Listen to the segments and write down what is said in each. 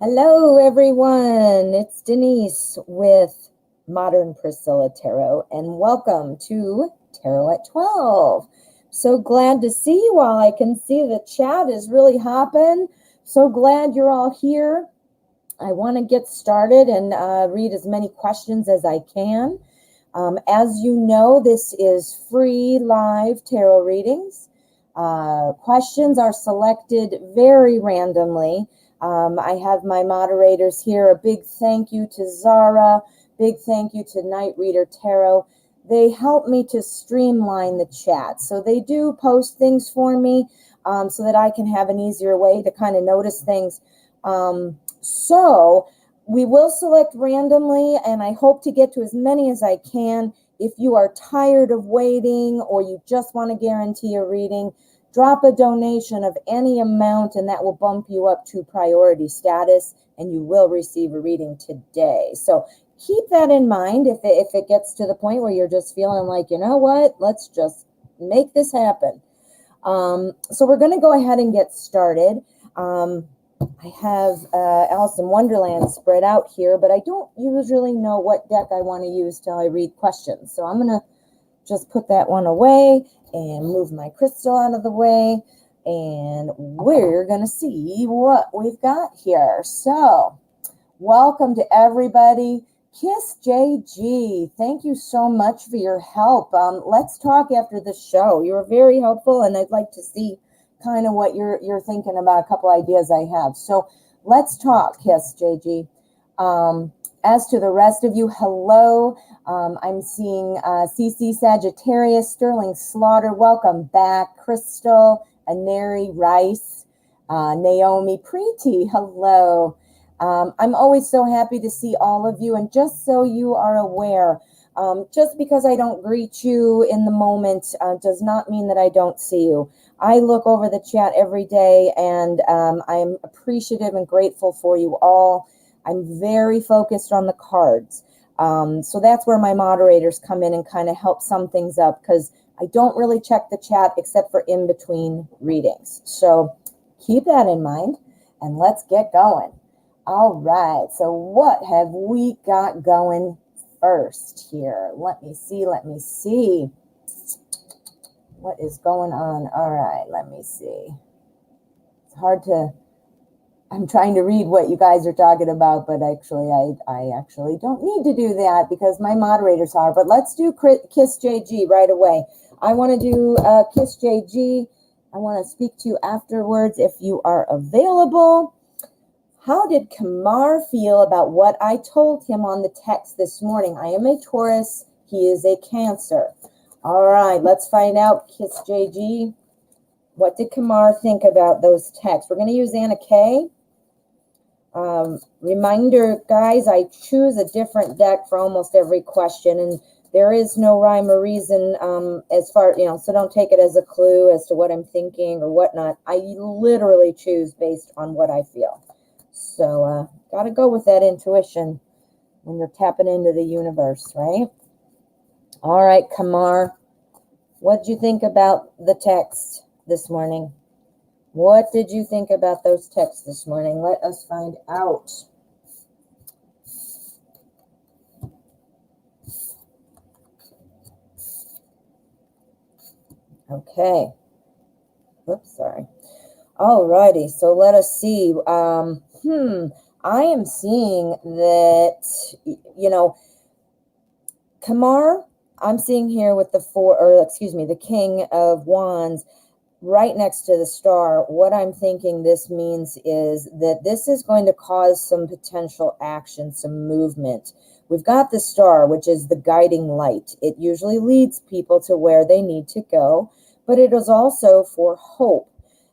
Hello, everyone. It's Denise with Modern Priscilla Tarot, and welcome to Tarot at 12. So glad to see you all. I can see the chat is really hopping. So glad you're all here. I want to get started and read as many questions as I can. As you know, this is free live tarot readings. Questions are selected very randomly. I have my moderators here. A big thank you to Zara. Big thank you to Night Reader Tarot. They help me to streamline the chat. So they do post things for me so that I can have an easier way to kind of notice things. So we will select randomly, and I hope to get to as many as I can. If you are tired of waiting or you just want to guarantee a reading, drop a donation of any amount, and that will bump you up to priority status, and you will receive a reading today. So keep that in mind if it gets to the point where you're just feeling like, you know what, let's just make this happen. So we're going to go ahead and get started. I have Alice in Wonderland spread out here, but I don't usually know what deck I want to use till I read questions. So I'm going to just put that one away and move my crystal out of the way, and we're going to see what we've got here. So welcome to everybody. Kiss JG, thank you so much for your help. Let's talk after the show. You were very helpful, and I'd like to see kind of what you're thinking about, a couple ideas I have. So let's talk, Kiss JG. As to the rest of you, hello. I'm seeing CC Sagittarius, Sterling Slaughter, welcome back. Crystal, Aneri Rice, Naomi Preeti, hello. I'm always so happy to see all of you, and just so you are aware, just because I don't greet you in the moment does not mean that I don't see you. I look over the chat every day, and I'm appreciative and grateful for you all. I'm very focused on the cards. So that's where my moderators come in and kind of help sum things up, because I don't really check the chat except for in between readings. So keep that in mind, and let's get going. All right, so what have we got going first here? Let me see. What is going on? All right, let me see. It's hard to, I'm trying to read what you guys are talking about, but actually I actually don't need to do that because my moderators are. But let's do Kiss JG right away. I want to do Kiss JG. I want to speak to you afterwards if you are available. How did Kamar feel about what I told him on the text this morning? I am a Taurus. He is a Cancer. All right, let's find out, Kiss JG. What did Kamar think about those texts? We're going to use Anna Kay. Reminder, guys, I choose a different deck for almost every question, and there is no rhyme or reason as far, so don't take it as a clue as to what I'm thinking or whatnot. I literally choose based on what I feel. So got to go with that intuition when you're tapping into the universe, right? All right, Kamar, what did you think about the text this morning? What did you think about those texts this morning? Let us find out. Okay. Whoops, sorry. All righty, so let us see. I am seeing that, Kamar, I'm seeing here with the King of Wands right next to the star. What I'm thinking this means is that this is going to cause some potential action, some movement. We've got the star, which is the guiding light. It usually leads people to where they need to go, but it is also for hope.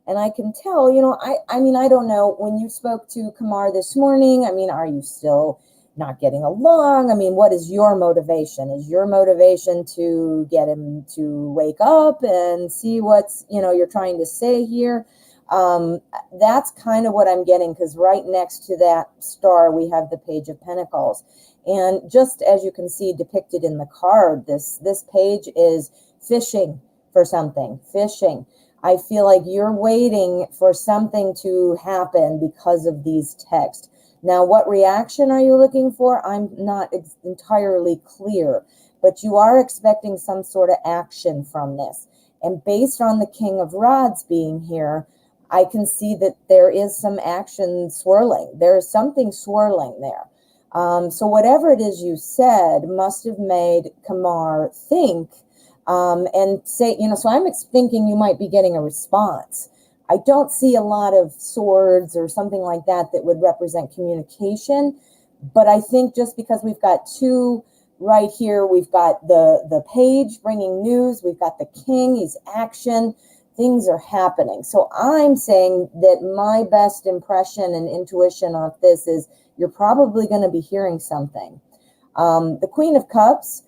And I can tell, I don't know, when you spoke to Kamar this morning, are you still not getting along? What is your motivation? Is your motivation to get him to wake up and see what's, you're trying to say here? That's kind of what I'm getting, because right next to that star, we have the Page of Pentacles. And just as you can see depicted in the card, this page is fishing for something, fishing. I feel like you're waiting for something to happen because of these texts. Now, what reaction are you looking for? I'm not entirely clear, but you are expecting some sort of action from this. And based on the King of Rods being here, I can see that there is some action swirling. There is something swirling there. So whatever it is you said must have made Kamar think and say, so I'm thinking you might be getting a response. I don't see a lot of swords or something like that that would represent communication, but I think just because we've got two right here, we've got the page bringing news, we've got the king, he's action, things are happening. So I'm saying that my best impression and intuition of this is you're probably going to be hearing something. The Queen of Cups,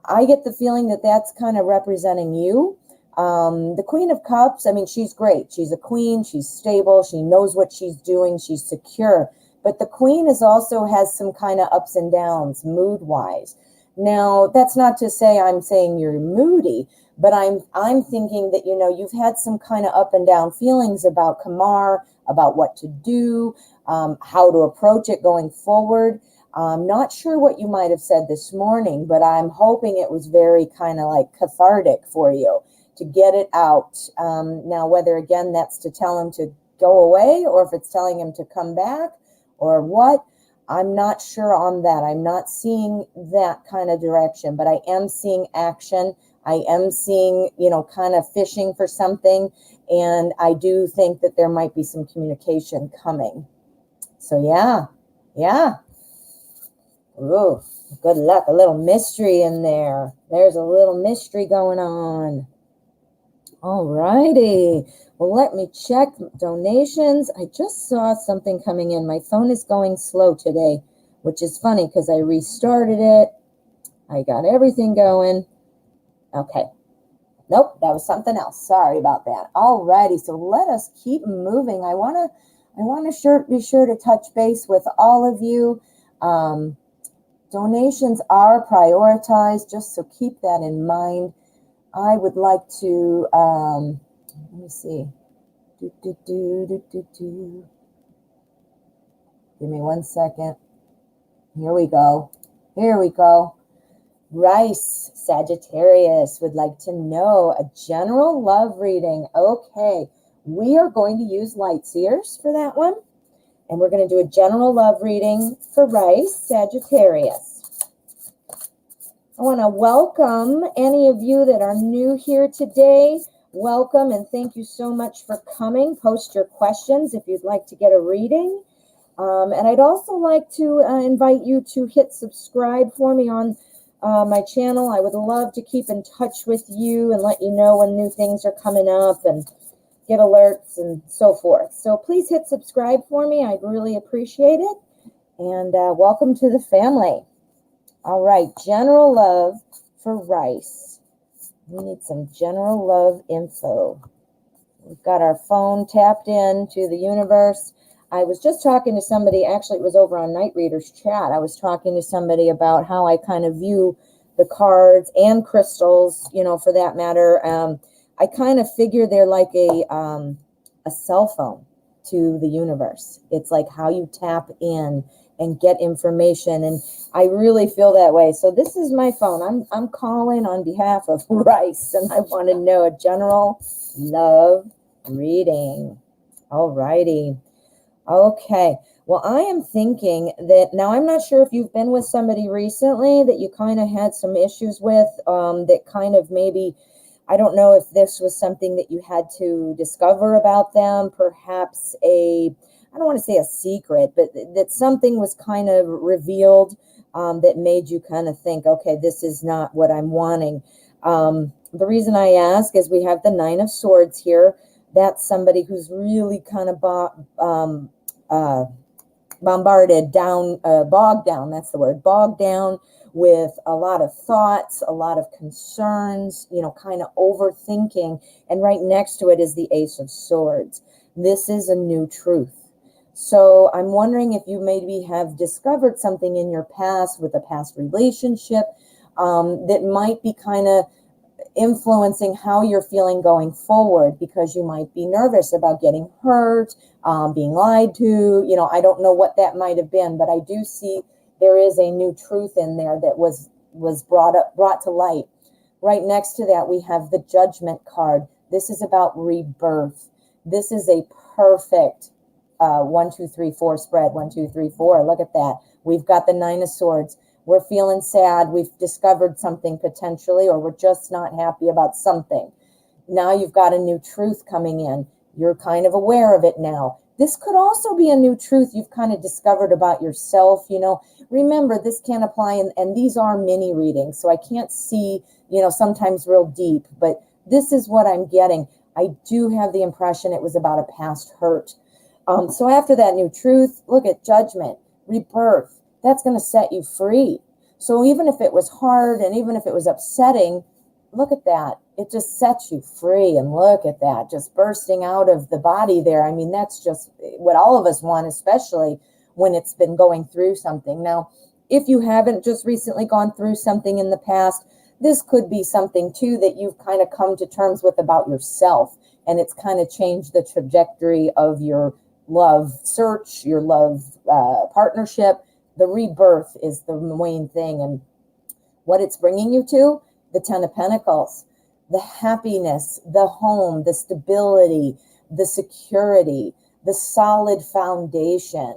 I get the feeling that that's kind of representing you. The Queen of Cups, I mean, she's great. She's a queen. She's stable. She knows what she's doing. She's secure. But the queen also has some kind of ups and downs mood-wise. Now, that's not to say I'm saying you're moody, but I'm thinking that, you've had some kind of up and down feelings about Kamar, about what to do, how to approach it going forward. I'm not sure what you might have said this morning, but I'm hoping it was very kind of like cathartic for you to get it out. Now, whether, again, that's to tell him to go away or if it's telling him to come back or what, I'm not sure on that. I'm not seeing that kind of direction, but I am seeing action. I am seeing, kind of fishing for something. And I do think that there might be some communication coming. So, yeah. Ooh, good luck. A little mystery in there. There's a little mystery going on. All righty. Well, let me check donations. I just saw something coming in. My phone is going slow today, which is funny because I restarted it. I got everything going. Okay. Nope, that was something else. Sorry about that. All righty. So let us keep moving. I want to be sure to touch base with all of you. Donations are prioritized, just so keep that in mind. I would like to, let me see. Give me 1 second. Here we go. Rice, Sagittarius would like to know a general love reading. Okay, we are going to use light seers for that one. And we're going to do a general love reading for Rice, Sagittarius. I want to welcome any of you that are new here today. Welcome and thank you so much for coming. Post your questions if you'd like to get a reading. And I'd also like to invite you to hit subscribe for me on my channel. I would love to keep in touch with you and let you know when new things are coming up and get alerts and so forth. So please hit subscribe for me. I'd really appreciate it. And welcome to the family. All right, general love for Rice. We need some general love info. We've got our phone tapped in to the universe. I was just talking to somebody, actually it was over on Night Readers chat. I was talking to somebody about how I kind of view the cards and crystals, for that matter. I kind of figure they're like a cell phone to the universe. It's like how you tap in and get information. And I really feel that way. So this is my phone. I'm calling on behalf of Rice, and I want to know a general love reading. All righty. Okay. Well, I am thinking that now I'm not sure if you've been with somebody recently that you kind of had some issues with, that kind of maybe, I don't know if this was something that you had to discover about them, perhaps I don't want to say a secret, but that something was kind of revealed that made you kind of think, okay, this is not what I'm wanting. The reason I ask is we have the 9 of Swords here. That's somebody who's really kind of bombarded down, bogged down, that's the word, bogged down with a lot of thoughts, a lot of concerns, kind of overthinking. And right next to it is the Ace of Swords. This is a new truth. So I'm wondering if you maybe have discovered something in your past with a past relationship that might be kind of influencing how you're feeling going forward, because you might be nervous about getting hurt, being lied to. I don't know what that might have been, but I do see there is a new truth in there that was brought to light. Right next to that, we have the Judgment card. This is about rebirth. This is a perfect 1, 2, 3, 4 spread. 1, 2, 3, 4. Look at that. We've got the Nine of Swords. We're feeling sad. We've discovered something potentially, or we're just not happy about something. Now you've got a new truth coming in. You're kind of aware of it now. This could also be a new truth you've kind of discovered about yourself. Remember, this can apply, and these are mini readings, so I can't see, sometimes real deep, but this is what I'm getting. I do have the impression it was about a past hurt. So after that new truth, look at Judgment, rebirth. That's going to set you free. So even if it was hard and even if it was upsetting, look at that. It just sets you free. And look at that, just bursting out of the body there. I mean, that's just what all of us want, especially when it's been going through something. Now, if you haven't just recently gone through something in the past, this could be something too that you've kind of come to terms with about yourself. And it's kind of changed the trajectory of your love search, your love partnership. The rebirth is the main thing. And what it's bringing you to, the Ten of Pentacles, the happiness, the home, the stability, the security, the solid foundation.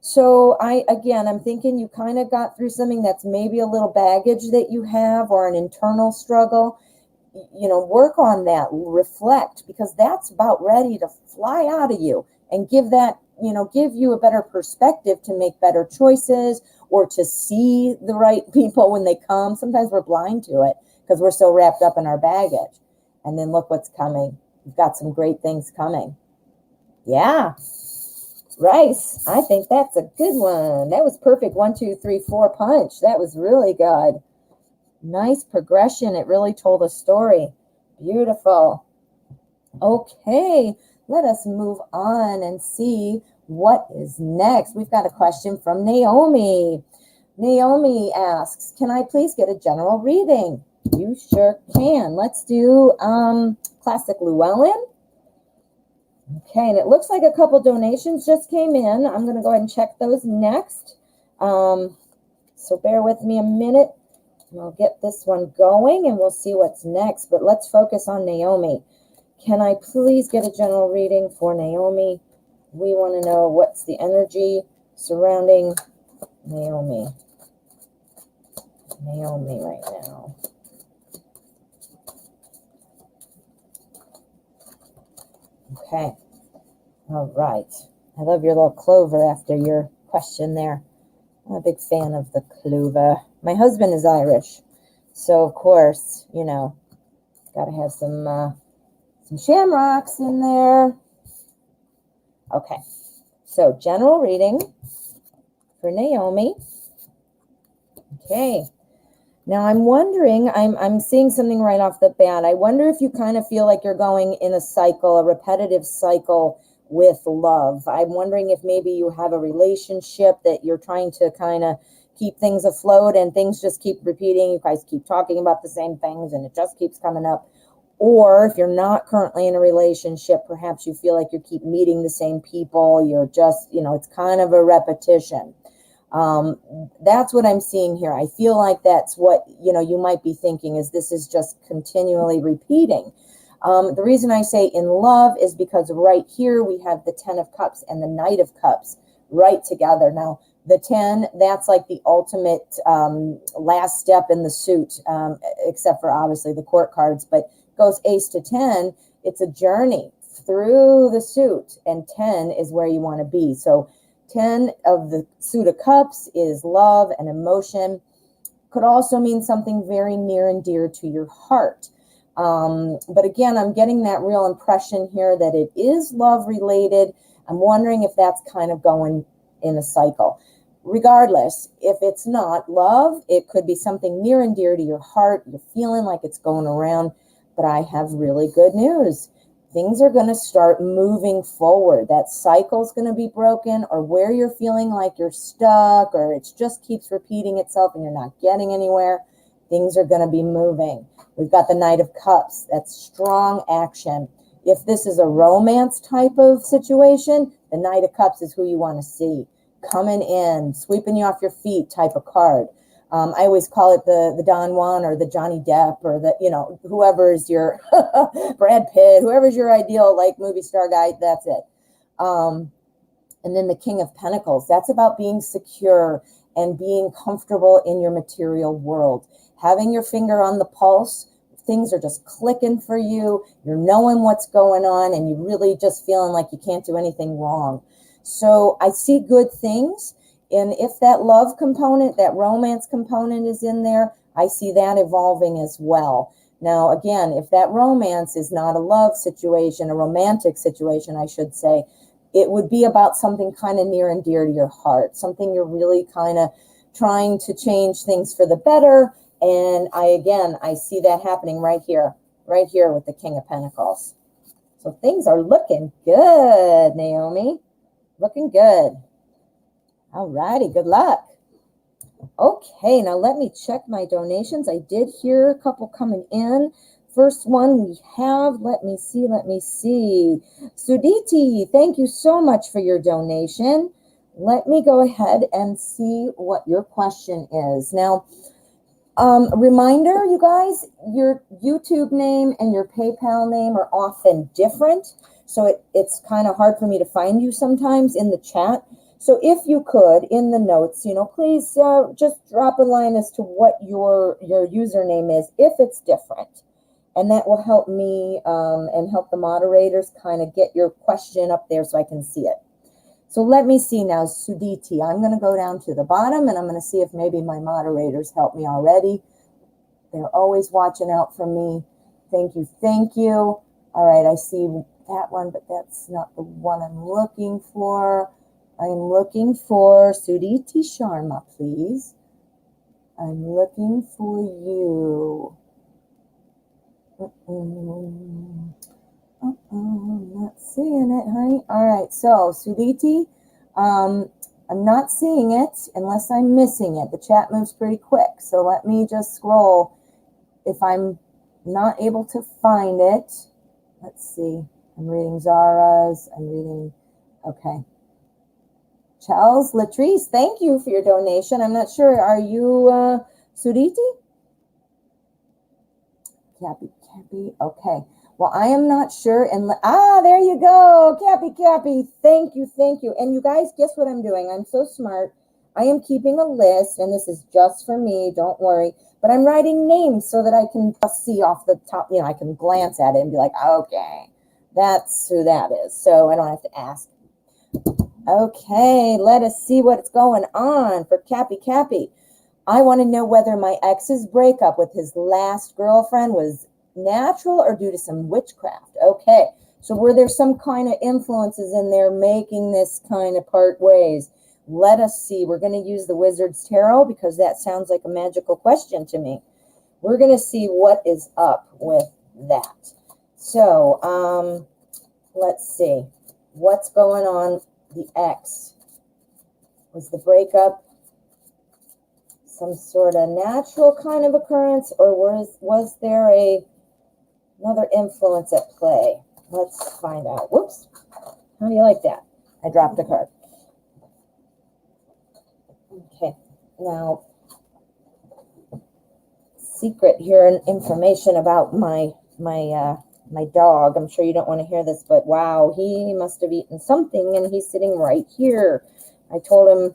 So I'm thinking you kind of got through something that's maybe a little baggage that you have, or an internal struggle. Work on that, reflect, because that's about ready to fly out of you and give you a better perspective to make better choices, or to see the right people when they come. Sometimes we're blind to it because we're so wrapped up in our baggage. And then look what's coming. We've got some great things coming. Yeah. Rice. I think that's a good one. That was perfect. 1, 2, 3, 4 punch. That was really good. Nice progression. It really told a story. Beautiful. Okay. Let us move on and see what is next. We've got a question from Naomi. Naomi asks, can I please get a general reading? You sure can. Let's do classic Llewellyn. Okay, and it looks like a couple donations just came in. I'm going to go ahead and check those next. So bear with me a minute, and I'll get this one going, and we'll see what's next. But let's focus on Naomi. Can I please get a general reading for Naomi? We want to know what's the energy surrounding Naomi. Naomi right now. Okay. All right. I love your little clover after your question there. I'm a big fan of the clover. My husband is Irish, so of course, got to have some shamrocks in there. Okay. So general reading for Naomi. Okay. Now I'm wondering, I'm seeing something right off the bat. I wonder if you kind of feel like you're going in a cycle, a repetitive cycle with love. I'm wondering if maybe you have a relationship that you're trying to kind of keep things afloat, and things just keep repeating. You guys keep talking about the same things and it just keeps coming up. Or if you're not currently in a relationship, perhaps you feel like you keep meeting the same people. You're just, it's kind of a repetition. That's what I'm seeing here. I feel like that's what, you might be thinking, is this is just continually repeating. The reason I say in love is because right here we have the 10 of Cups and the Knight of Cups right together. Now, the 10, that's like the ultimate last step in the suit, except for obviously the court cards, but goes ace to 10. It's a journey through the suit, and 10 is where you want to be. So 10 of the suit of cups is love and emotion. Could also mean something very near and dear to your heart. But again, I'm getting that real impression here that it is love related. I'm wondering if that's kind of going in a cycle. Regardless, if it's not love, it could be something near and dear to your heart. You're feeling like it's going around, but I have really good news. Things are going to start moving forward. That cycle's going to be broken, or where you're feeling like you're stuck, or it just keeps repeating itself and you're not getting anywhere. Things are going to be moving. We've got the Knight of Cups. That's strong action. If this is a romance type of situation, the Knight of Cups is who you want to see. Coming in, sweeping you off your feet type of card. I always call it the Don Juan or the Johnny Depp or the, whoever is your Brad Pitt, whoever's your ideal like movie star guy, that's it. And then the King of Pentacles, that's about being secure and being comfortable in your material world. Having your finger on the pulse, things are just clicking for you, you're knowing what's going on, and you really just feeling like you can't do anything wrong. So I see good things. And if that love component, that romance component is in there, I see that evolving as well. Now, again, if that romance is not a love situation, a romantic situation, I should say, it would be about something kind of near and dear to your heart, something you're really kind of trying to change things for the better. And I see that happening right here with the King of Pentacles. So things are looking good, Naomi. Looking good. All righty, good luck. Okay, now let me check my donations. I did hear a couple coming in. First one we have, let me see. Suditi, thank you so much for your donation. Let me go ahead and see what your question is. Now, reminder, you guys, your YouTube name and your PayPal name are often different. So it's kind of hard for me to find you sometimes in the chat. So if you could, in the notes, please just drop a line as to what your username is, if it's different. And that will help me and help the moderators kind of get your question up there so I can see it. So let me see now, Suditi. I'm going to go down to the bottom, and I'm going to see if maybe my moderators help me already. They're always watching out for me. Thank you, thank you. All right, I see that one, but that's not the one I'm looking for. I'm looking for Suditi Sharma, please. I'm looking for you. Not seeing it, honey. All right, so Suditi, I'm not seeing it unless I'm missing it. The chat moves pretty quick, so let me just scroll. If I'm not able to find it, let's see. I'm reading Zara's. Okay. Charles Latrice, thank you for your donation. I'm not sure. Are you Suditi? Cappy. Okay. Well, I am not sure. And there you go. Cappy. Thank you. And you guys, guess what I'm doing? I'm so smart. I am keeping a list, and this is just for me. Don't worry. But I'm writing names so that I can just see off the top. I can glance at it and be like, okay, that's who that is. So I don't have to ask. Okay, let us see what's going on for Cappy. I want to know whether my ex's breakup with his last girlfriend was natural or due to some witchcraft. Okay, so were there some kind of influences in there making this kind of part ways? Let us see. We're going to use the Wizard's Tarot because that sounds like a magical question to me. We're going to see what is up with that. So, let's see. What's going on? The ex. Was the breakup some sort of natural kind of occurrence, or was there another influence at play? Let's find out. Whoops. How do you like that? I dropped the card. Okay. Now, secret here and information about my dog. I'm sure you don't want to hear this, but wow, he must have eaten something, and he's sitting right here. I told him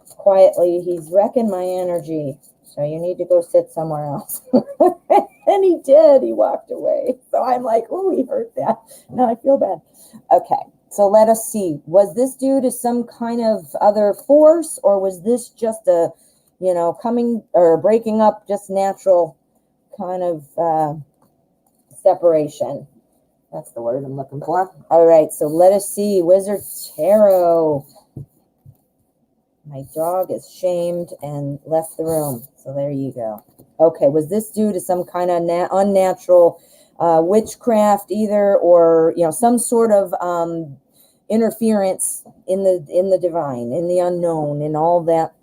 quietly, he's wrecking my energy, so you need to go sit somewhere else. And he did. He walked away. So I'm like, oh, he hurt that. Now I feel bad. Okay, so let us see. Was this due to some kind of other force, or was this just a, coming or breaking up, just natural kind of separation? That's the word I'm looking for. All right, so let us see. Wizard Tarot. My dog is shamed and left the room. So there you go. Okay, was this due to some kind of unnatural witchcraft either, or some sort of interference in the divine, in the unknown, and all that?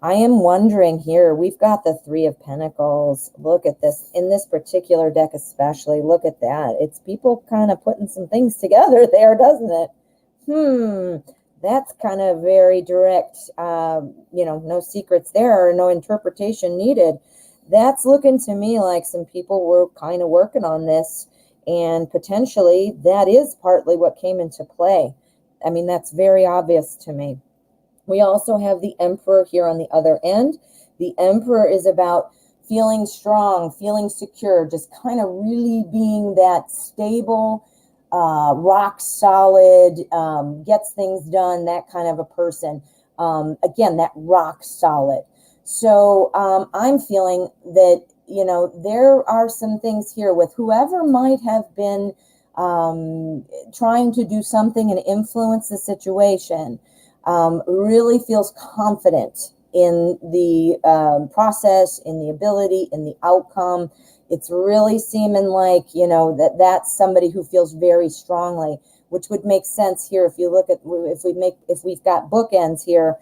I am wondering here, we've got the Three of Pentacles. Look at this. In this particular deck especially, look at that. It's people kind of putting some things together there, doesn't it? That's kind of very direct. No secrets there, or no interpretation needed. That's looking to me like some people were kind of working on this, and potentially that is partly what came into play. I mean, that's very obvious to me. We also have the Emperor here on the other end. The Emperor is about feeling strong, feeling secure, just kind of really being that stable, rock solid, gets things done, that kind of a person. Again, that rock solid. So I'm feeling that, there are some things here with whoever might have been trying to do something and influence the situation. Really feels confident in the process, in the ability, in the outcome. It's really seeming like, that's somebody who feels very strongly, which would make sense here. If you look at, if we've got bookends here,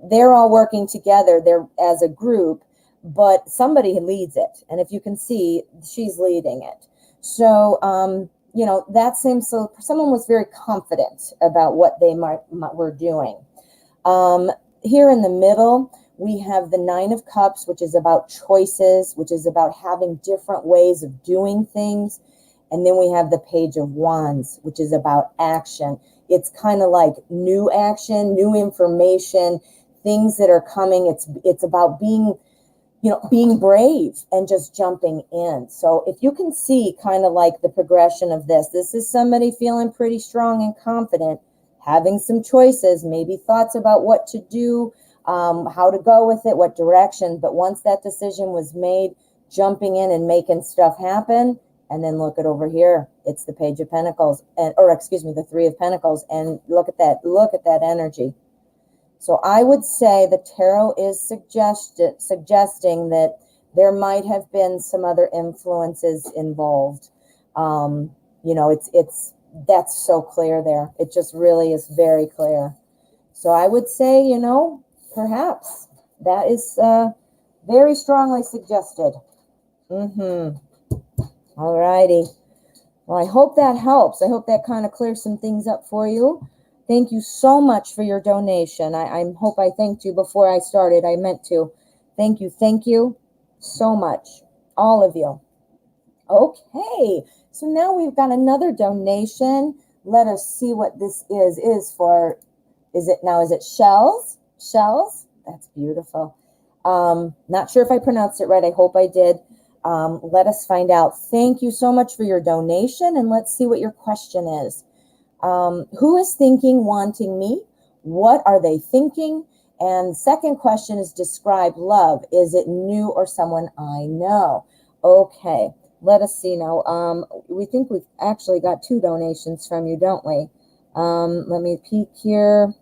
they're all working together. They're as a group, but somebody leads it. And if you can see, she's leading it. So, that seems, so someone was very confident about what they were doing. Here in the middle, we have the Nine of Cups, which is about choices, which is about having different ways of doing things. And then we have the Page of Wands, which is about action. It's kind of like new action, new information, things that are coming. It's about being brave and just jumping in. So if you can see kind of like the progression of this is somebody feeling pretty strong and confident, having some choices, maybe thoughts about what to do, how to go with it, what direction. But once that decision was made, jumping in and making stuff happen. And then look at over here. It's the Page of Pentacles, the Three of Pentacles. And look at that energy. So I would say the tarot is suggesting that there might have been some other influences involved. That's so clear there. It just really is very clear. So I would say, perhaps that is very strongly suggested. All righty. Well, I hope that helps. I hope that kind of clears some things up for you. Thank you so much for your donation. I hope I thanked you before I started. I meant to. Thank you so much, all of you. Okay, so now we've got another donation. Let us see what this is for. Is it shells? Shells? That's beautiful. Not sure if I pronounced it right. I hope I did. Let us find out. Thank you so much for your donation, and let's see what your question is. Who is thinking wanting me? What are they thinking? And second question is describe love. Is it new or someone I know? Okay, let us see now. We think we've actually got 2 donations from you, don't we? Let me peek here.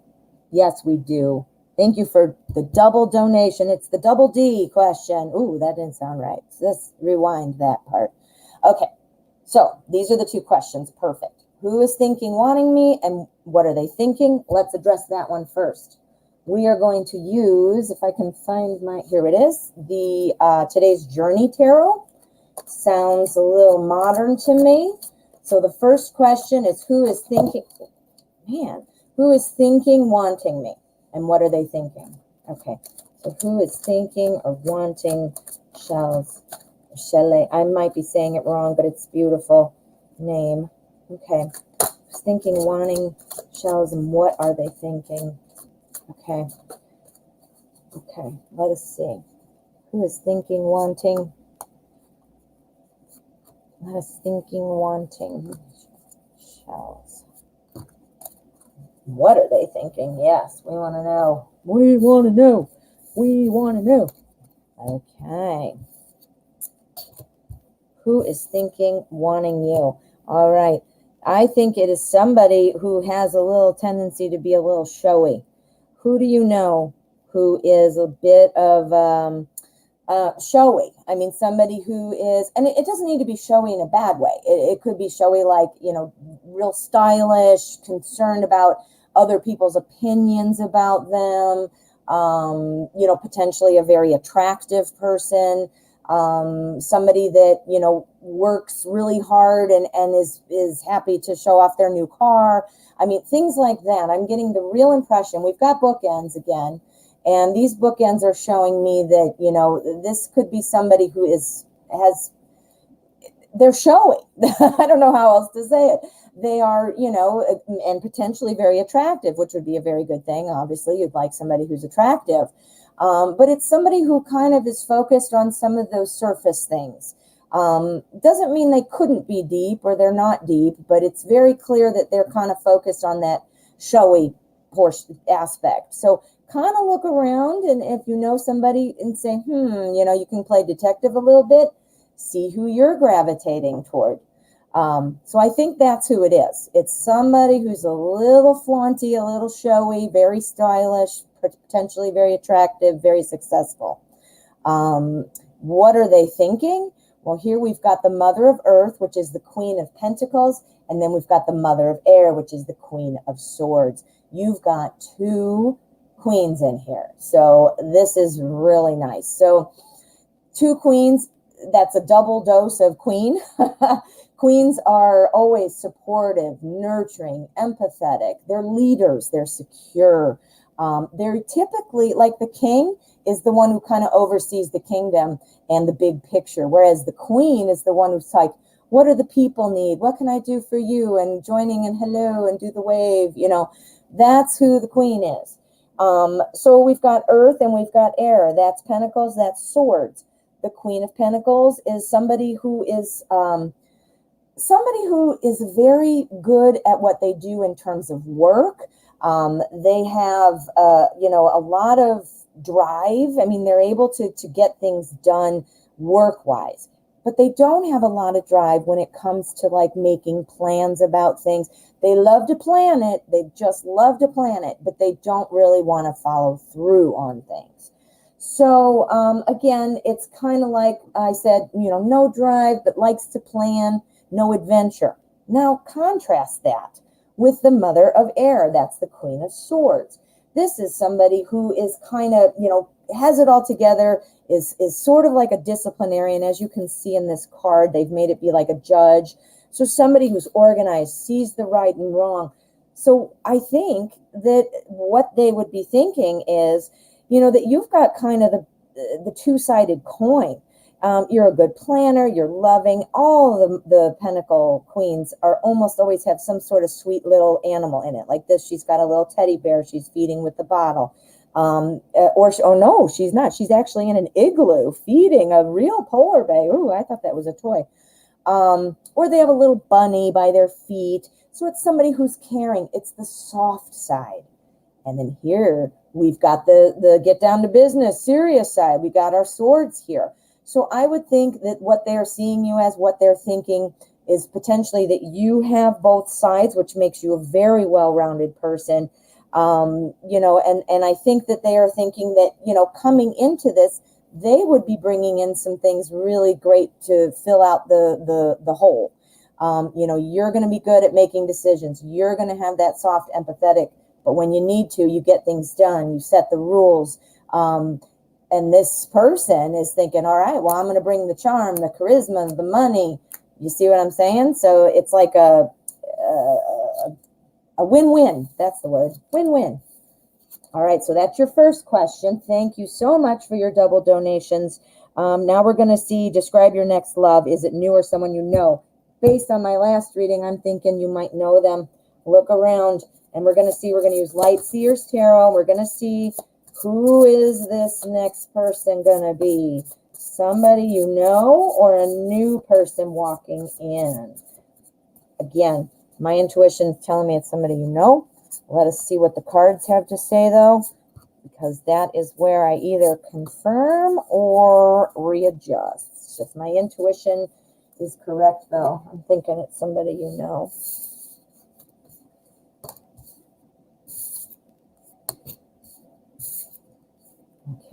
Yes, we do. Thank you for the double donation. It's the double D question. Ooh, that didn't sound right. Let's rewind that part. Okay, so these are the 2 questions. Perfect. Who is thinking wanting me, and what are they thinking? Let's address that one first. We are going to use, if I can find here it is, the Today's Journey Tarot. Sounds a little modern to me. So the first question is, who is thinking wanting me, and what are they thinking? Okay, so who is thinking or wanting shells? Shelley, I might be saying it wrong, but it's beautiful name. Okay, thinking, wanting shells, and what are they thinking? Okay, let us see. Who is thinking, wanting? Let us thinking, wanting shells. What are they thinking? Yes, we want to know. We want to know. We want to know. Okay. Who is thinking, wanting you? All right. I think it is somebody who has a little tendency to be a little showy. Who do you know who is a bit of showy? I mean, somebody who is, and it doesn't need to be showy in a bad way. It could be showy like, real stylish, concerned about other people's opinions about them, you know, potentially a very attractive person, somebody that, you know, works really hard and is happy to show off their new car. I mean, things like that. I'm getting the real impression. We've got bookends again, and these bookends are showing me that, you know, this could be somebody who they're showy. I don't know how else to say it. They are, you know, and potentially very attractive, which would be a very good thing. Obviously, you'd like somebody who's attractive. But it's somebody who kind of is focused on some of those surface things. Doesn't mean they couldn't be deep or they're not deep, but it's very clear that they're kind of focused on that showy portion aspect. So kind of look around, and if you know somebody and say, you know, you can play detective a little bit, see who you're gravitating toward. So I think that's who it is. It's somebody who's a little flaunty, a little showy, very stylish, potentially very attractive, very successful. What are they thinking? Well, here we've got the Mother of Earth, which is the Queen of Pentacles, and then we've got the Mother of Air, which is the Queen of Swords. You've got two queens in here. So this is really nice. So two queens, that's a double dose of queen. Queens are always supportive, nurturing, empathetic. They're leaders. They're secure. They're typically, like the king is the one who kind of oversees the kingdom and the big picture, whereas the queen is the one who's like, what do the people need? What can I do for you? And joining in hello and do the wave. You know, that's who the queen is. So we've got earth and we've got air. That's pentacles, that's swords. The Queen of Pentacles is somebody who is very good at what they do in terms of work. They have, you know, a lot of drive. I mean, they're able to get things done work-wise, but they don't have a lot of drive when it comes to like making plans about things. They love to plan it. They just love to plan it, but they don't really want to follow through on things. So again, it's kind of like I said, you know, no drive, but likes to plan, no adventure. Now contrast that with the Mother of Air. That's the Queen of Swords. This is somebody who is kind of, you know, has it all together, is sort of like a disciplinarian. As you can see in this card, they've made it be like a judge. So somebody who's organized, sees the right and wrong. So I think that what they would be thinking is, you know, that you've got kind of the two-sided coin. You're a good planner, you're loving. All of the Pentacle Queens are almost always have some sort of sweet little animal in it. Like this, she's got a little teddy bear she's feeding with the bottle. Oh no, she's not. She's actually in an igloo feeding a real polar bear. Ooh, I thought that was a toy. Or they have a little bunny by their feet. So it's somebody who's caring. It's the soft side. And then here we've got the get down to business, serious side. We got our swords here. So I would think that what they're seeing you as, what they're thinking is potentially that you have both sides, which makes you a very well-rounded person. You know, and I think that they are thinking that, you know, coming into this, they would be bringing in some things really great to fill out the hole. You know, you're going to be good at making decisions. You're going to have that soft, empathetic, but when you need to, you get things done. You set the rules. And this person is thinking, all right, well, I'm going to bring the charm, the charisma, the money. You see what I'm saying? So it's like a win-win. That's the word. Win-win. All right, so that's your first question. Thank you so much for your double donations. Now we're going to see, describe your next love. Is it new or someone you know? Based on my last reading, I'm thinking you might know them. Look around, and we're going to see, we're going to use Light Seers Tarot. We're going to see, who is this next person going to be? Somebody you know or a new person walking in? Again, my intuition is telling me it's somebody you know. Let us see what the cards have to say, though, because that is where I either confirm or readjust. If my intuition is correct, though, I'm thinking it's somebody you know.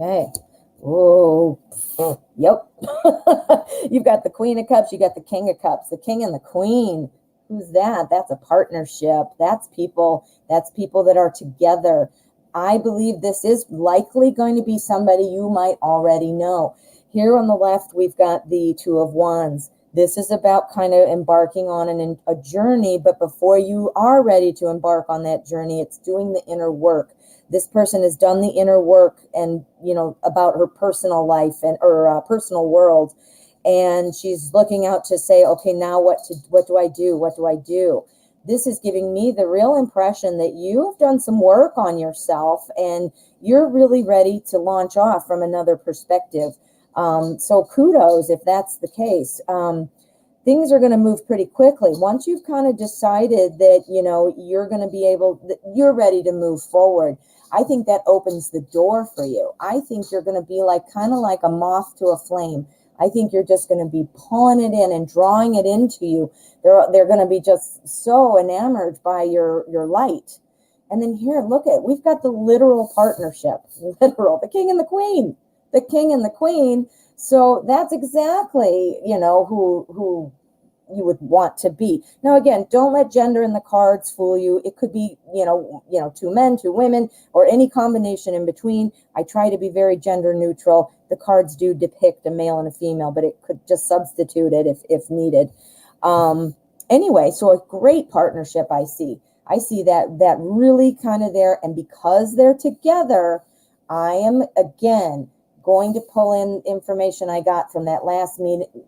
Okay. Oh, yep. You've got the Queen of Cups. You got the King of Cups. The King and the Queen. Who's that? That's a partnership. That's people that are together. I believe this is likely going to be somebody you might already know. Here on the left, we've got the Two of Wands. This is about kind of embarking on a journey, but before you are ready to embark on that journey, it's doing the inner work. This person has done the inner work and, about her personal life or personal world. And she's looking out to say, okay, now what do I do? What do I do? This is giving me the real impression that you have done some work on yourself and you're really ready to launch off from another perspective. So kudos if that's the case. Things are going to move pretty quickly. Once you've kind of decided that, you're going to be you're ready to move forward, I think that opens the door for you. I think you're going to be kind of like a moth to a flame. I think you're just going to be pulling it in and drawing it into you. They're going to be just so enamored by your light. And then here, we've got the literal partnership, the king and the queen, the king and the queen. So that's exactly, who you would want to be. Now, again, don't let gender in the cards fool you. It could be, two men, two women, or any combination in between. I try to be very gender neutral. The cards do depict a male and a female, but it could just substitute it if needed. Anyway, so a great partnership I see. I see that really kind of there. And because they're together, I am, again, going to pull in information I got from that last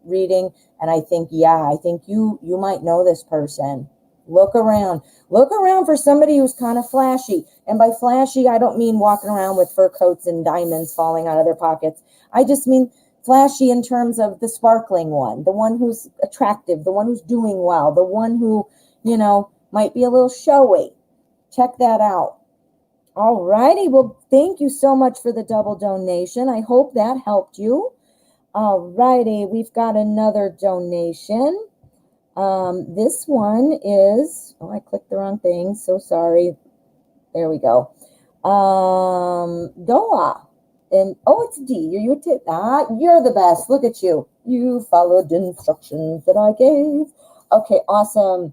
reading. And I think, you might know this person. Look around for somebody who's kind of flashy. And by flashy, I don't mean walking around with fur coats and diamonds falling out of their pockets. I just mean flashy in terms of the sparkling one, the one who's attractive, the one who's doing well, the one who, might be a little showy. Check that out. All righty. Well, thank you so much for the double donation. I hope that helped you. All righty. We've got another donation. This one is, I clicked the wrong thing. So sorry. There we go. Doa. And, it's D. You're the best. Look at you. You followed the instructions that I gave. Okay, awesome.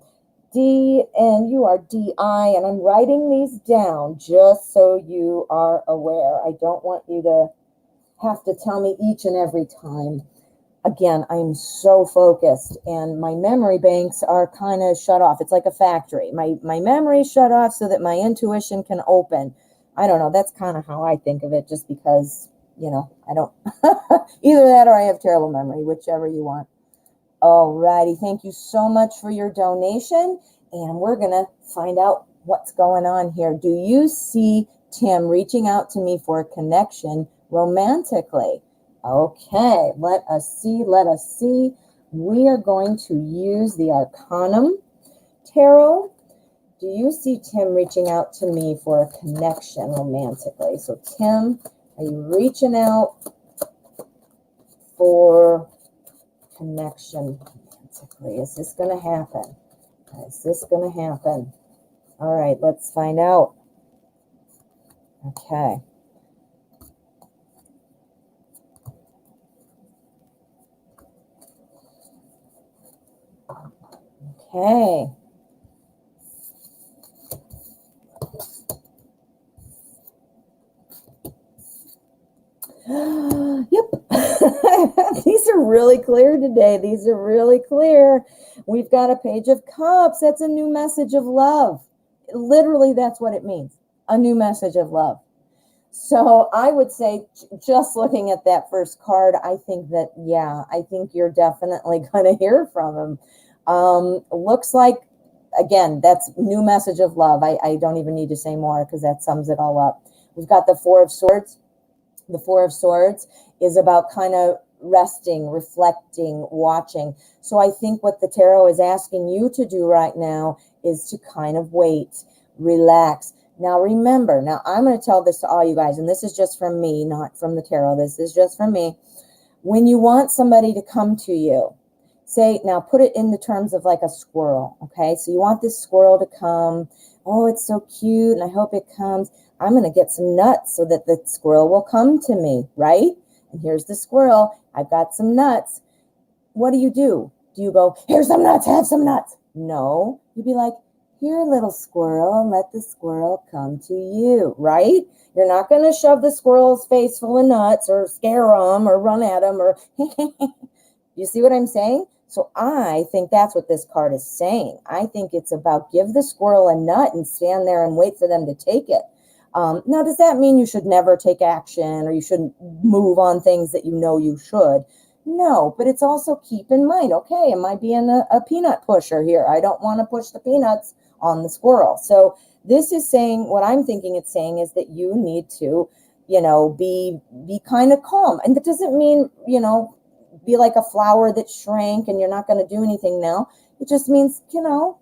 D, and you are DI, and I'm writing these down just so you are aware. I don't want you to have to tell me each and every time. Again, I'm so focused, and my memory banks are kind of shut off. It's like a factory. My memory shut off so that my intuition can open. I don't know. That's kind of how I think of it, just because, I don't, either that or I have terrible memory, whichever you want. All righty. Thank you so much for your donation. And we're going to find out what's going on here. Do you see Tim reaching out to me for a connection romantically? Okay. Let us see. We are going to use the Arcanum Tarot. Do you see Tim reaching out to me for a connection romantically? So Tim, are you reaching out for connection romantically? Is this going to happen? All right, let's find out. Okay. Yep. These are really clear today. We've got a Page of Cups. That's a new message of love. Literally, that's what it means. A new message of love. So I would say, just looking at that first card, I think you're definitely going to hear from him. Looks like, again, that's new message of love. I don't even need to say more because that sums it all up. We've got the Four of Swords. The Four of Swords is about kind of resting, reflecting, watching. So I think what the tarot is asking you to do right now is to kind of wait, relax. Now remember, I'm going to tell this to all you guys, and this is just from me, not from the tarot. This is just from me. When you want somebody to come to you, now put it in the terms of like a squirrel, okay? So you want this squirrel to come. Oh, it's so cute, and I hope it comes. I'm going to get some nuts so that the squirrel will come to me, right? And here's the squirrel. I've got some nuts. What do? Do you go, here's some nuts, have some nuts? No. You'd be like, Here, little squirrel, let the squirrel come to you, right? You're not going to shove the squirrel's face full of nuts or scare him or run at him or, you see what I'm saying? So I think that's what this card is saying. I think it's about give the squirrel a nut and stand there and wait for them to take it. Now, does that mean you should never take action or you shouldn't move on things that you know you should? No, but it's also keep in mind, okay, am I being a peanut pusher here? I don't want to push the peanuts on the squirrel. So this is saying, what I'm thinking it's saying is that you need to, be kind of calm. And that doesn't mean, be like a flower that shrank and you're not going to do anything now. It just means,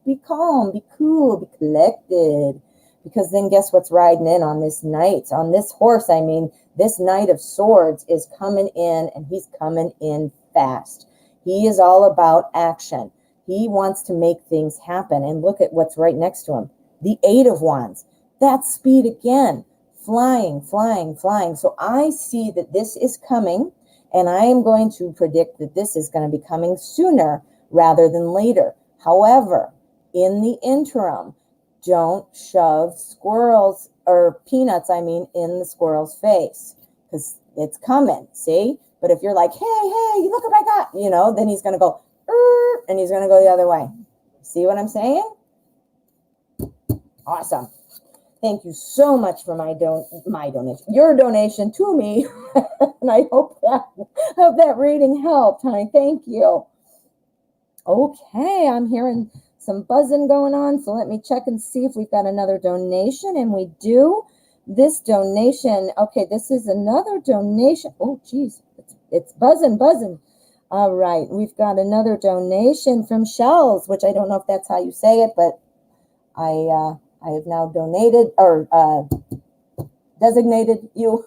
be calm, be cool, be collected. Because then guess what's riding in on this knight, on this horse? I mean, this Knight of Swords is coming in, and he's coming in fast. He is all about action. He wants to make things happen. And look at what's right next to him. The Eight of Wands. That's speed again. Flying, flying, flying. So I see that this is coming, and I am going to predict that this is going to be coming sooner rather than later. However, in the interim, don't shove squirrels or peanuts, in the squirrel's face, because it's coming, see? But if you're like, hey, look what I got, then he's going to go, and he's going to go the other way. See what I'm saying? Awesome. Thank you so much for my donation, your donation to me. And I hope that reading helped, honey. Thank you. Okay, I'm hearing some buzzing going on, so let me check and see if we've got another donation, and we do. This donation, okay, this is another donation. Oh, geez, it's buzzing. All right, we've got another donation from Shells, which I don't know if that's how you say it, but I have now donated or designated you.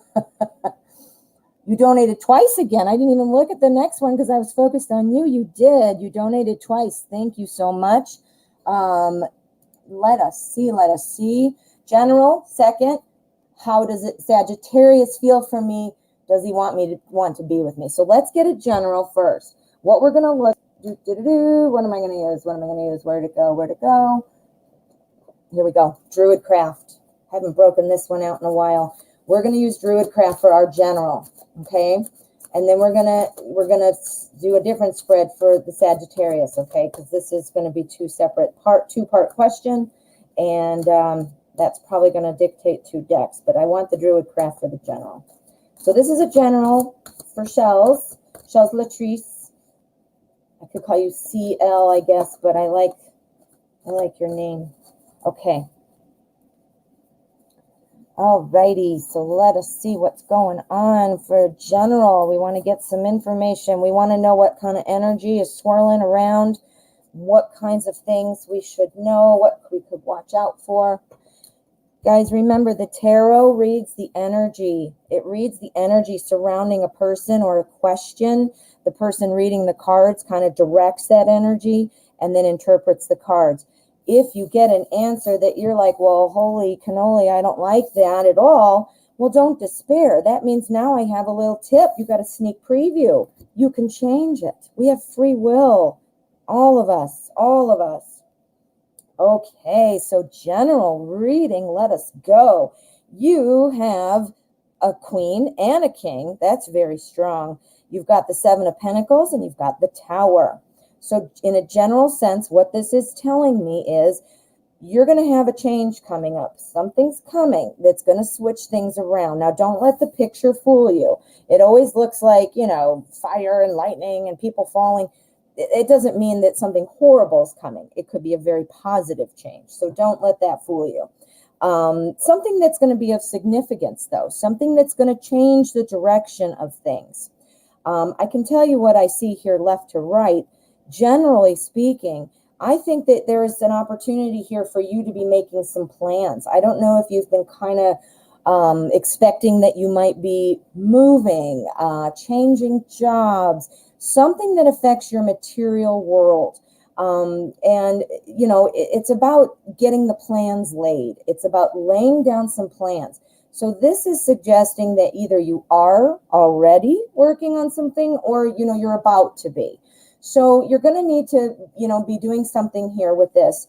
You donated twice again. I didn't even look at the next one because I was focused on you. You did. You donated twice. Thank you so much. Let us see. General, second. How does it Sagittarius feel for me? Does he want to be with me? So let's get a general first. What we're going to look, what am I going to use? Where to go? Here we go. Druidcraft. Haven't broken this one out in a while. We're going to use Druidcraft for our general, okay? And then we're gonna do a different spread for the Sagittarius, okay? Because this is going to be two-part question, and that's probably going to dictate two decks. But I want the Druidcraft for the general. So this is a general for Shells Latrice. I could call you CL, I guess, but I like your name. Okay. Alrighty, so let us see what's going on for general. We want to get some information. We want to know what kind of energy is swirling around, what kinds of things we should know, what we could watch out for. Guys, remember the tarot reads the energy. It reads the energy surrounding a person or a question. The person reading the cards kind of directs that energy and then interprets the cards. If you get an answer that you're like, well, holy cannoli, I don't like that at all, well, don't despair. That means now I have a little tip. You got a sneak preview. You can change it. We have free will. All of us. Okay, so general reading, let us go. You have a queen and a king. That's very strong. You've got the Seven of Pentacles and you've got the Tower. So in a general sense, what this is telling me is you're going to have a change coming up. Something's coming that's going to switch things around. Now, don't let the picture fool you. It always looks like, fire and lightning and people falling. It doesn't mean that something horrible is coming. It could be a very positive change. So don't let that fool you. Something that's going to be of significance, though. Something that's going to change the direction of things. I can tell you what I see here left to right. Generally speaking, I think that there is an opportunity here for you to be making some plans. I don't know if you've been kind of expecting that you might be moving, changing jobs, something that affects your material world. It's about getting the plans laid. It's about laying down some plans. So this is suggesting that either you are already working on something or, you're about to be. So you're going to need to, be doing something here with this.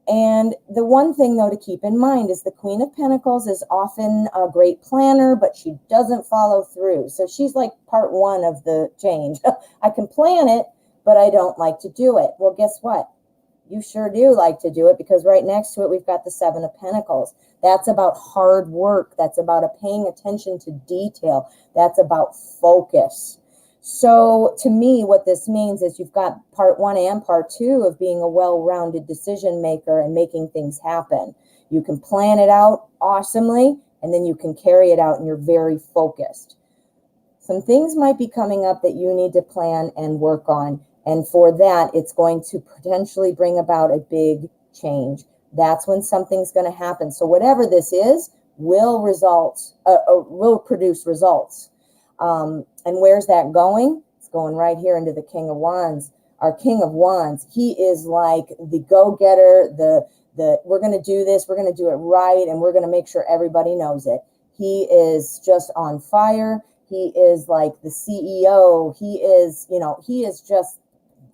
And the one thing, though, to keep in mind is the Queen of Pentacles is often a great planner, but she doesn't follow through. So she's like part one of the change. I can plan it, but I don't like to do it. Well, guess what? You sure do like to do it, because right next to it, we've got the Seven of Pentacles. That's about hard work. That's about paying attention to detail. That's about focus. So to me, what this means is you've got part one and part two of being a well-rounded decision maker and making things happen. You can plan it out awesomely, and then you can carry it out, and you're very focused. Some things might be coming up that you need to plan and work on. And for that, it's going to potentially bring about a big change. That's when something's going to happen. So whatever this is will produce results. And where's that going? It's going right here into the King of Wands. Our King of Wands, he is like the go-getter, we're going to do this, we're going to do it right, and we're going to make sure everybody knows it. He is just on fire. He is like the CEO. He is just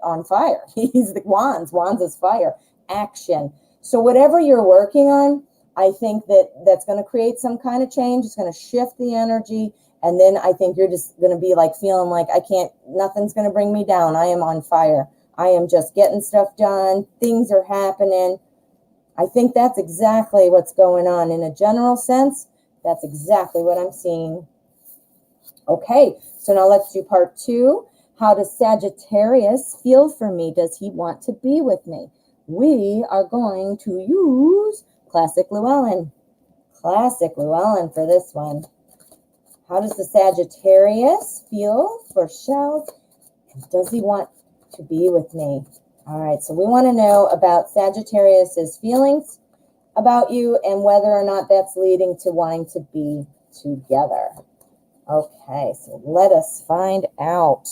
on fire. He's the Wands. Wands is fire. Action. So whatever you're working on, I think that's going to create some kind of change. It's going to shift the energy. And then I think you're just going to be like feeling like nothing's going to bring me down. I am on fire. I am just getting stuff done. Things are happening. I think that's exactly what's going on. In a general sense, that's exactly what I'm seeing. Okay, so now let's do part two. How does Sagittarius feel for me? Does he want to be with me? We are going to use Classic Llewellyn. Classic Llewellyn for this one. How does the Sagittarius feel for Shell? Does he want to be with me? All right, so we want to know about Sagittarius's feelings about you and whether or not that's leading to wanting to be together. Okay, so let us find out.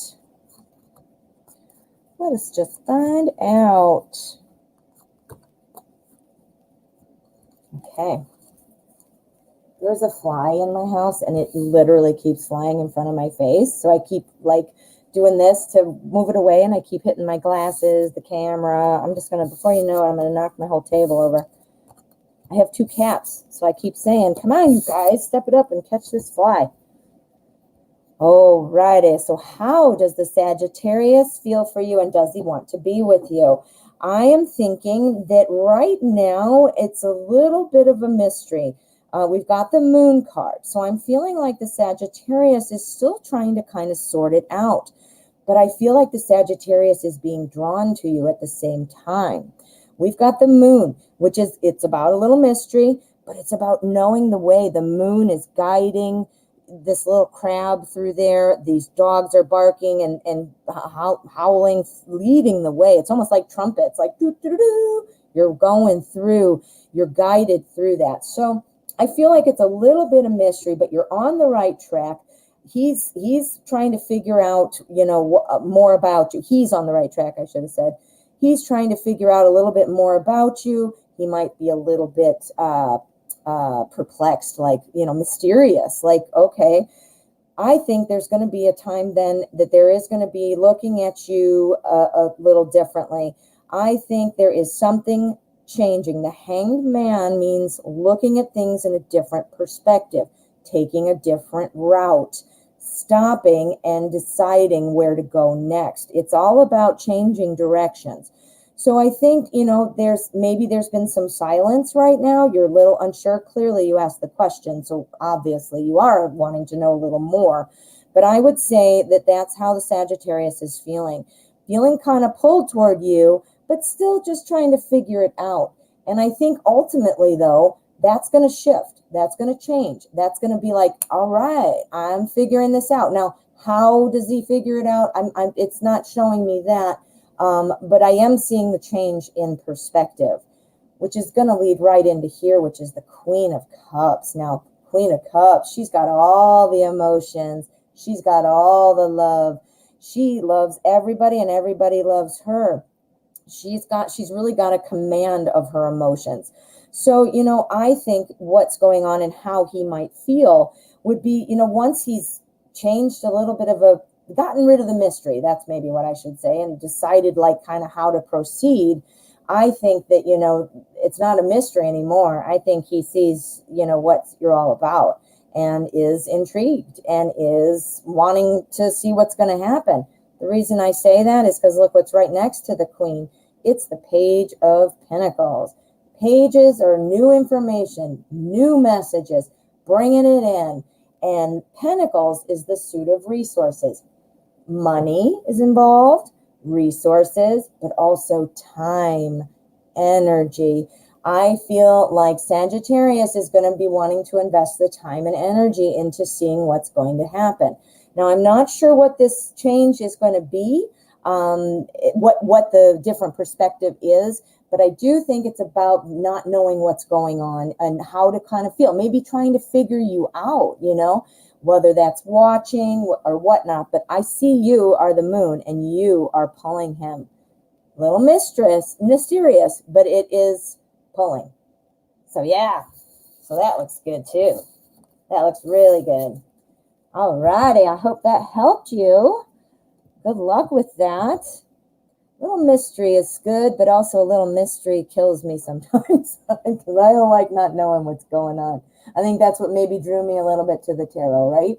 Let us just find out. Okay. There's a fly in my house, and it literally keeps flying in front of my face. So I keep like doing this to move it away, and I keep hitting my glasses, the camera. I'm just going to, before you know it, I'm going to knock my whole table over. I have two cats, so I keep saying, come on, you guys, step it up and catch this fly. Alrighty, so how does the Sagittarius feel for you, and does he want to be with you? I am thinking that right now it's a little bit of a mystery. We've got the Moon card, so I'm feeling like the Sagittarius is still trying to kind of sort it out. But I feel like the Sagittarius is being drawn to you at the same time. We've got the Moon, which is, it's about a little mystery, but it's about knowing the way. The Moon is guiding this little crab through there. These dogs are barking and howling, leading the way. It's almost like trumpets, like doo, doo, doo, doo. You're going through, you're guided through that. So I feel like it's a little bit of mystery, but you're on the right track. He's trying to figure out, more about you. He's on the right track, I should have said. He's trying to figure out a little bit more about you. He might be a little bit perplexed, like, mysterious, like, okay, I think there's going to be a time then that there is going to be looking at you a little differently. I think there is something changing. The Hanged Man means looking at things in a different perspective, taking a different route, stopping and deciding where to go next. It's all about changing directions. So I think, there's been some silence right now. You're a little unsure. Clearly, you asked the question, so obviously you are wanting to know a little more. But I would say that that's how the Sagittarius is feeling kind of pulled toward you, but still just trying to figure it out. And I think ultimately, though, that's going to shift. That's going to change. That's going to be like, all right, I'm figuring this out. Now, how does he figure it out? It's not showing me that. But I am seeing the change in perspective, which is going to lead right into here, which is the Queen of Cups. Now, Queen of Cups, she's got all the emotions. She's got all the love. She loves everybody and everybody loves her. She's really got a command of her emotions. So, I think what's going on and how he might feel would be, once he's changed a little bit of gotten rid of the mystery, that's maybe what I should say, and decided like kind of how to proceed. I think that, it's not a mystery anymore. I think he sees, what you're all about and is intrigued and is wanting to see what's going to happen. The reason I say that is because look what's right next to the Queen. It's the Page of Pentacles. Pages are new information, new messages, bringing it in. And Pentacles is the suit of resources. Money is involved, resources, but also time, energy. I feel like Sagittarius is going to be wanting to invest the time and energy into seeing what's going to happen. Now, I'm not sure what this change is going to be, what the different perspective is, but I do think it's about not knowing what's going on and how to kind of feel, maybe trying to figure you out, whether that's watching or whatnot. But I see you are the moon and you are pulling him. Little mysterious, but it is pulling. So yeah, so that looks good too. That looks really good. Alrighty, I hope that helped you. Good luck with that. A little mystery is good, but also a little mystery kills me sometimes because I don't like not knowing what's going on. I think that's what maybe drew me a little bit to the tarot, right?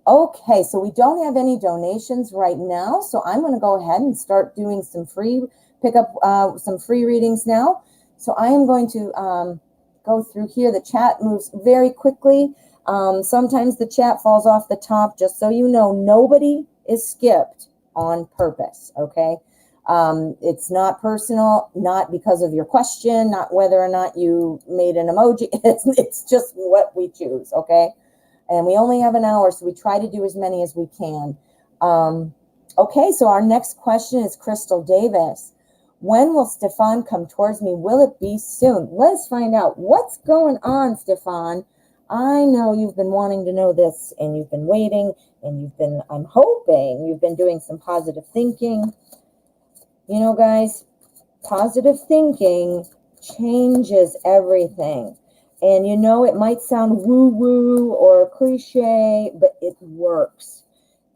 Okay, so we don't have any donations right now, so I'm going to go ahead and start doing some pick up some free readings now. So I am going to go through here. The chat moves very quickly. Sometimes the chat falls off the top, just so you know. Nobody is skipped on purpose, okay? It's not personal, not because of your question, not whether or not you made an emoji. It's just what we choose, okay? And we only have an hour, so we try to do as many as we can. Okay, so our next question is Crystal Davis. When will Stefan come towards me? Will it be soon? Let's find out what's going on, Stefan. I know you've been wanting to know this, and you've been waiting, and I'm hoping you've been doing some positive thinking. Guys, positive thinking changes everything. And it might sound woo-woo or cliche, but it works.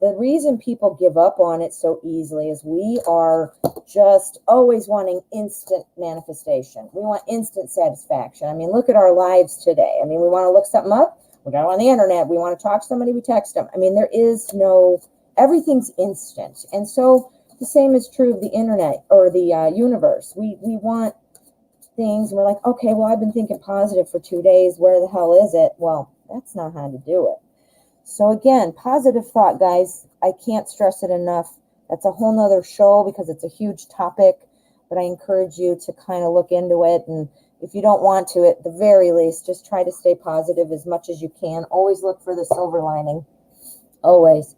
The reason people give up on it so easily is we are just always wanting instant manifestation. We want instant satisfaction. I mean, look at our lives today. I mean, we want to look something up, we got it on the internet. We want to talk to somebody, we text them. I mean, everything's instant. And so the same is true of the internet or the universe. We want things, and we're like, okay, well, I've been thinking positive for 2 days. Where the hell is it? Well, that's not how to do it. So again, positive thought, guys. I can't stress it enough. That's a whole nother show because it's a huge topic, but I encourage you to kind of look into it. And if you don't want to, at the very least, just try to stay positive as much as you can. Always look for the silver lining. Always.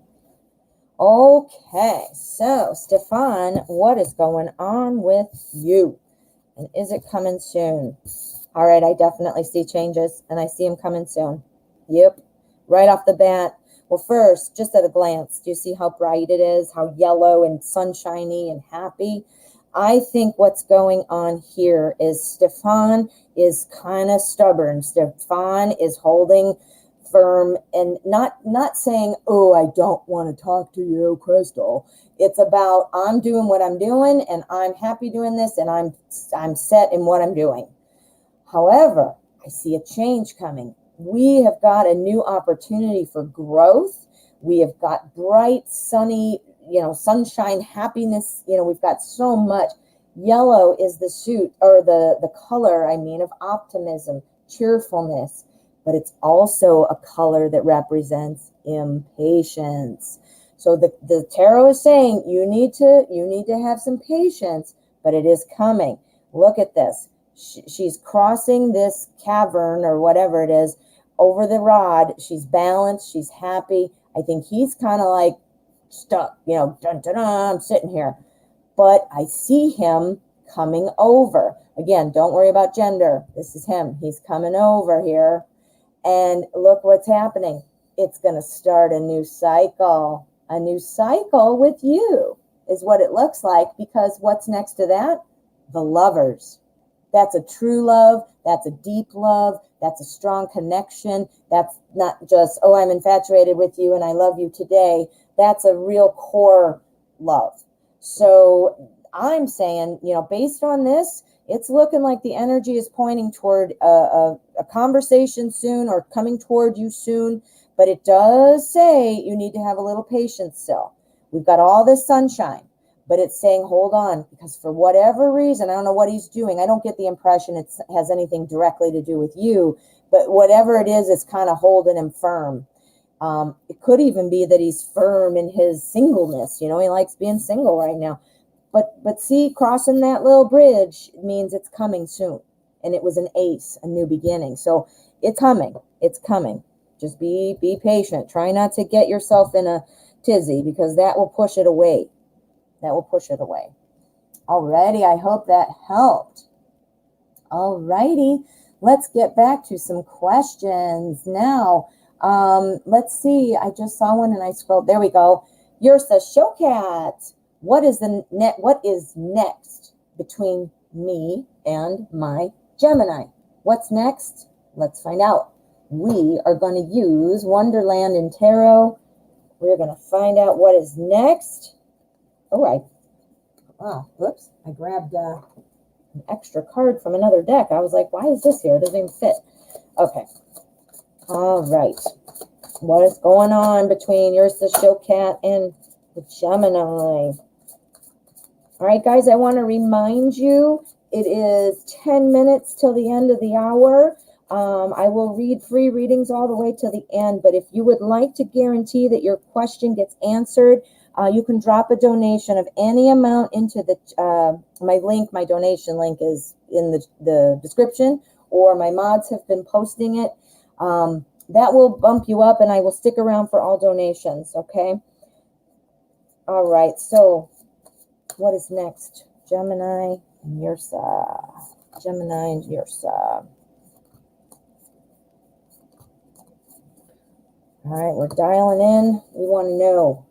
Okay, so Stefan, what is going on with you? And is it coming soon? All right, I definitely see changes, and I see them coming soon. Yep, right off the bat. Well, first, just at a glance, do you see how bright it is, how yellow and sunshiny and happy? I think what's going on here is Stefan is kind of stubborn. Stefan is holding firm and not saying, oh, I don't want to talk to you, Crystal. It's about, I'm doing what I'm doing, and I'm happy doing this, and I'm set in what I'm doing. However, I see a change coming. We have got a new opportunity for growth. We have got bright, sunny, sunshine, happiness. We've got so much. Yellow is the suit, or the color, of optimism, cheerfulness. But it's also a color that represents impatience. So the tarot is saying you need to have some patience, but it is coming. Look at this. She's crossing this cavern or whatever it is over the rod. She's balanced. She's happy. I think he's kind of like stuck, dun, dun, dun, I'm sitting here. But I see him coming over. Again, don't worry about gender. This is him. He's coming over here. And look what's happening. It's going to start a new cycle. A new cycle with you is what it looks like, because what's next to that? The lovers. That's a true love. That's a deep love. That's a strong connection. That's not just, oh, I'm infatuated with you and I love you today. That's a real core love. So I'm saying, based on this, it's looking like the energy is pointing toward a conversation soon or coming toward you soon. But it does say you need to have a little patience still. We've got all this sunshine, but it's saying, hold on, because for whatever reason, I don't know what he's doing. I don't get the impression it has anything directly to do with you, but whatever it is, it's kind of holding him firm. It could even be that he's firm in his singleness. He likes being single right now. But see, crossing that little bridge means it's coming soon. And it was an ace, a new beginning. So it's coming. It's coming. Just be patient. Try not to get yourself in a tizzy, because that will push it away. That will push it away. Alrighty, I hope that helped. Alrighty, let's get back to some questions now. Let's see. I just saw one and I scrolled. There we go. Yursa Showcat. What is next between me and my Gemini? What's next? Let's find out. We are going to use Wonderland and Tarot. We're going to find out what is next. Whoops. I grabbed an extra card from another deck. I was like, why is this here? It doesn't even fit. Okay. All right. What is going on between Yursa Showcat and the Gemini? All right, guys, I want to remind you, it is 10 minutes till the end of the hour. I will read free readings all the way to the end, but if you would like to guarantee that your question gets answered, you can drop a donation of any amount into the my donation link is in the description, or my mods have been posting it. That will bump you up, and I will stick around for all donations, okay? All right, so what is next? Gemini and Yursa. Gemini and Yursa. All right, we're dialing in. We want to know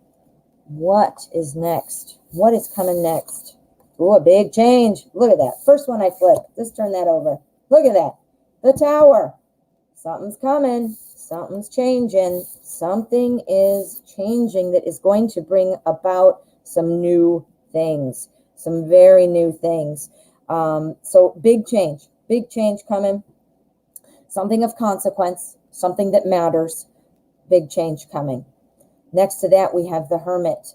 what is next. What is coming next? Ooh, a big change. Look at that. First one I flipped. Just turn that over. Look at that. The Tower. Something's coming. Something's changing. Something is changing that is going to bring about some new things. Some very new things. So big change coming. Something of consequence. Something that matters. Big change coming. Next to that, we have the Hermit.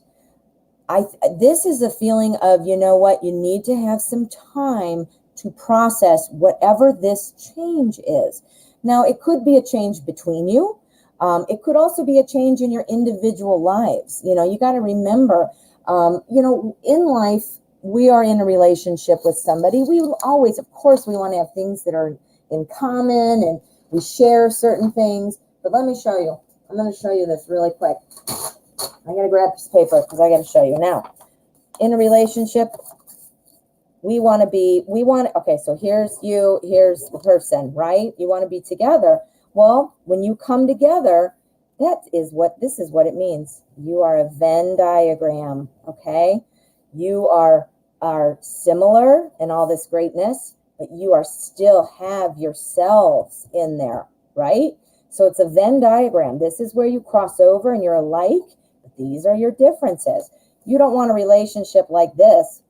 This is a feeling of, you know what, you need to have some time to process whatever this change is. Now, it could be a change between you. It could also be a change in your individual lives. You got to remember, in life, we are in a relationship with somebody. We will always, of course, we want to have things that are in common and we share certain things. But let me show you. I'm going to show you this really quick. I got to grab this paper because I got to show you now. In a relationship, okay, so here's you, here's the person, right? You want to be together. Well, when you come together, this is what it means. You are a Venn diagram, okay? You are similar in all this greatness, but you are still have yourselves in there, right? So it's a Venn diagram. This is where you cross over and you're alike, but these are your differences. You don't want a relationship like this,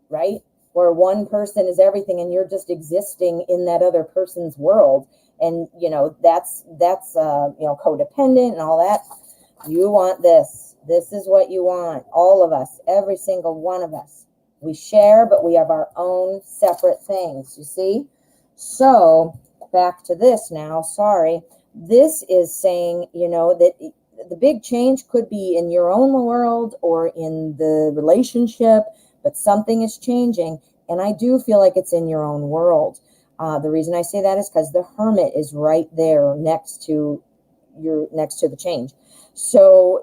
right? Where one person is everything and you're just existing in that other person's world. And, that's codependent and all that. You want this. This is what you want. All of us, every single one of us. We share, but we have our own separate things, you see? So back to this now, sorry. This is saying, that the big change could be in your own world or in the relationship, but something is changing. And I do feel like it's in your own world. The reason I say that is because the Hermit is right there next to the change. So,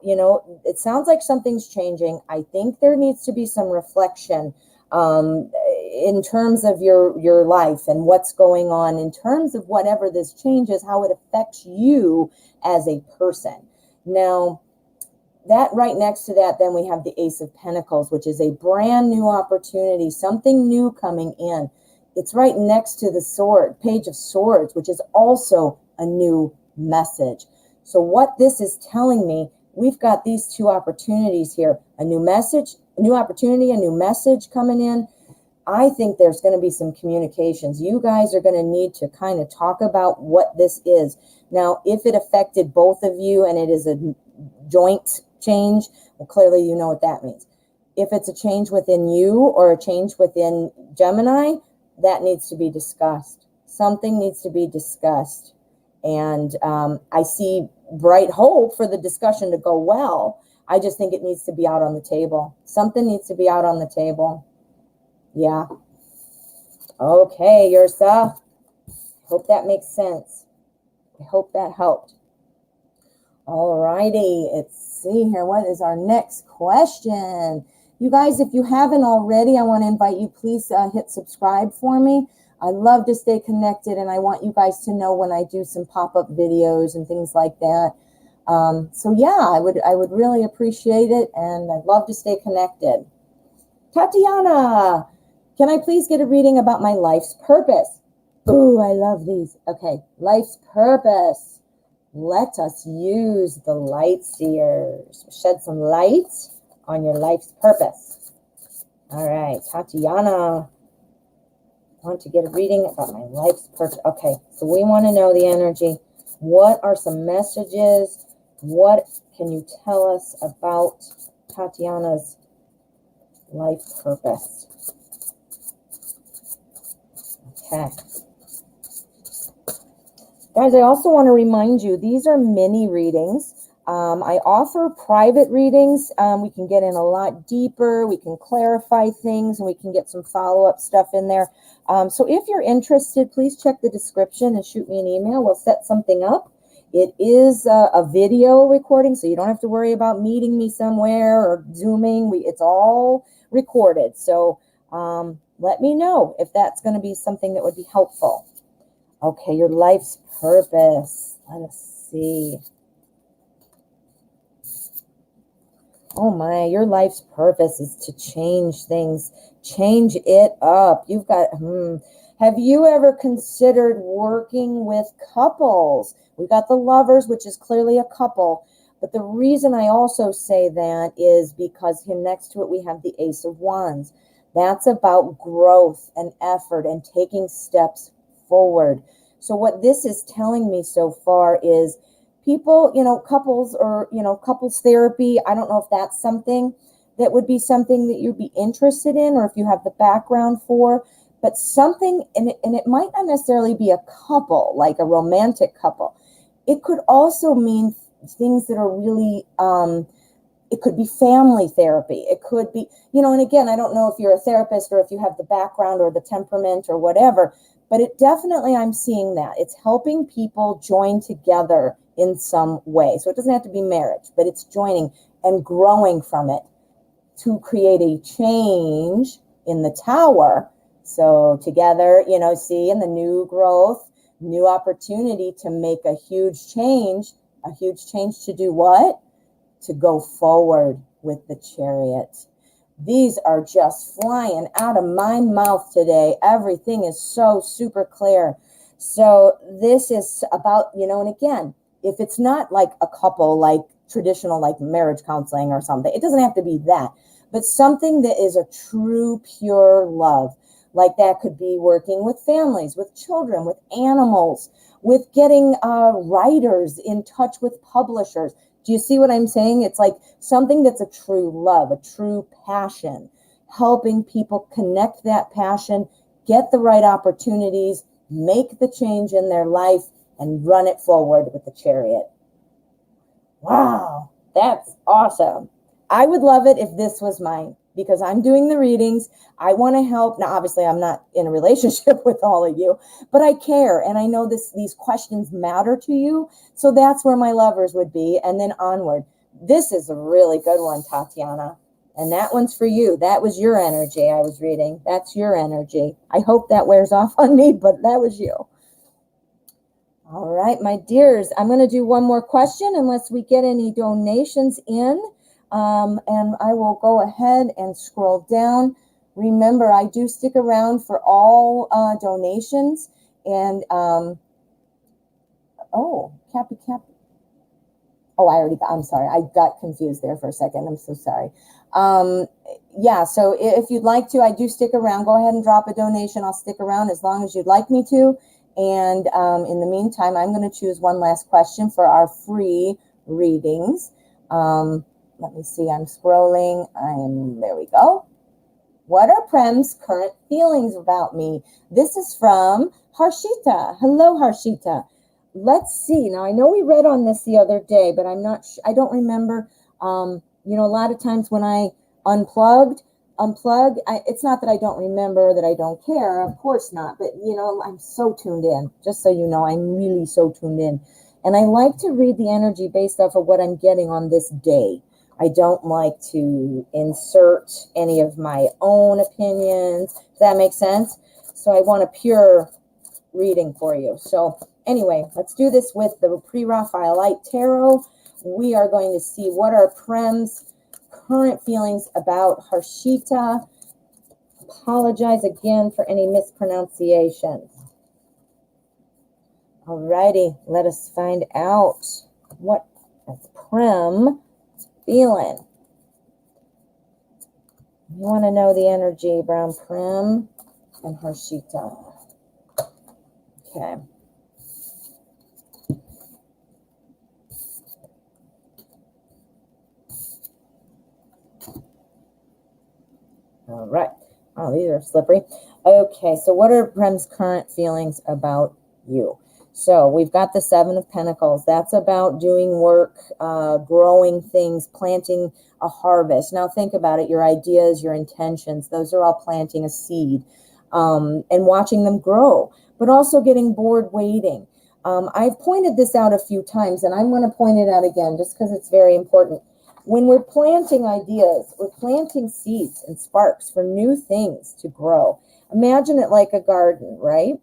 it sounds like something's changing. I think there needs to be some reflection in terms of your life and what's going on, in terms of whatever this change is, how it affects you as a person. Now, that right next to that, then we have the Ace of Pentacles, which is a brand new opportunity, something new coming in. It's right next to the Page of Swords, which is also a new message. So what this is telling me, we've got these two opportunities here, a new message new opportunity, a new message coming in. I think there's going to be some communications. You guys are going to need to kind of talk about what this is. Now, if it affected both of you and it is a joint change, well, clearly you know what that means. If it's a change within you or a change within Gemini, that needs to be discussed. Something needs to be discussed. And I see bright hope for the discussion to go well. I just think it needs to be out on the table. Something needs to be out on the table. Yeah. Okay, Yursa. Hope that makes sense. I hope that helped. All righty. Let's see here. What is our next question? You guys, if you haven't already, I want to invite you, please hit subscribe for me. I love to stay connected, and I want you guys to know when I do some pop-up videos and things like that. So yeah, I would really appreciate it, and I'd love to stay connected. Tatiana, can I please get a reading about my life's purpose? Ooh, I love these. Okay, life's purpose. Let us use the light seers. Shed some light on your life's purpose. All right, Tatiana. I want to get a reading about my life's purpose. Okay, so we want to know the energy. What are some messages? What can you tell us about Tatiana's life purpose? Okay. Guys, I also want to remind you, these are mini readings. I offer private readings. We can get in a lot deeper. We can clarify things, and we can get some follow-up stuff in there. So if you're interested, please check the description and shoot me an email. We'll set something up. It is a video recording, so you don't have to worry about meeting me somewhere or Zooming. It's all recorded. So let me know if that's going to be something that would be helpful. Okay, your life's purpose. Let us see. Oh my, your life's purpose is to change things. Change it up. You've got, have you ever considered working with couples? We've got the Lovers, which is clearly a couple. But the reason I also say that is because here next to it, we have the Ace of Wands. That's about growth and effort and taking steps forward. So what this is telling me so far is people, couples or, couples therapy. I don't know if that's something that would be something that you'd be interested in, or if you have the background for, but something, and it might not necessarily be a couple, like a romantic couple. It could also mean things that are really, it could be family therapy. It could be, and again, I don't know if you're a therapist or if you have the background or the temperament or whatever, but it definitely, I'm seeing that. It's helping people join together in some way. So it doesn't have to be marriage, but it's joining and growing from it to create a change in the Tower. So together, see, in the new growth, new opportunity to make a huge change to do what? To go forward with the Chariot. These are just flying out of my mouth today. Everything is so super clear. So this is about, and again, if it's not like a couple, like traditional, like marriage counseling or something, it doesn't have to be that, but something that is a true, pure love. Like that could be working with families, with children, with animals, with getting writers in touch with publishers. Do you see what I'm saying? It's like something that's a true love, a true passion, helping people connect that passion, get the right opportunities, make the change in their life, and run it forward with the Chariot. Wow, that's awesome. I would love it if this was mine, because I'm doing the readings. I want to help. Now, obviously, I'm not in a relationship with all of you, but I care. And I know these questions matter to you. So that's where my Lovers would be. And then onward. This is a really good one, Tatiana. And that one's for you. That was your energy I was reading. That's your energy. I hope that wears off on me, but that was you. All right, my dears. I'm going to do one more question unless we get any donations in. And I will go ahead and scroll down. Remember, I do stick around for all donations. And, Cappy. Oh, I'm sorry. I got confused there for a second. I'm so sorry. Yeah, so if you'd like to, I do stick around. Go ahead and drop a donation. I'll stick around as long as you'd like me to. And in the meantime, I'm going to choose one last question for our free readings. Let me see. I'm scrolling. There we go. What are Prem's current feelings about me? This is from Harshita. Hello, Harshita. Let's see. Now, I know we read on this the other day, but I don't remember. You know, a lot of times when I unplug, it's not that I don't remember, that I don't care. Of course not. But, you know, I'm so tuned in. Just so you know, I'm really so tuned in. And I like to read the energy based off of what I'm getting on this day. I don't like to insert any of my own opinions. Does that make sense? So I want a pure reading for you. So anyway, let's do this with the Pre-Raphaelite Tarot. We are going to see what are Prem's current feelings about Harshita. Apologize again for any mispronunciations. Alrighty, let us find out what is Prem feeling. You want to know the energy, Brown Prem and Harshita. Okay. All right. Oh, these are slippery. Okay, so what are Prem's current feelings about you? So we've got the Seven of Pentacles. That's about doing work, growing things, planting a harvest. Now think about it, your ideas, your intentions, those are all planting a seed and watching them grow, but also getting bored waiting. I've pointed this out a few times, and I'm going to point it out again just because it's very important. When we're planting ideas, we're planting seeds and sparks for new things to grow. Imagine it like a garden, right?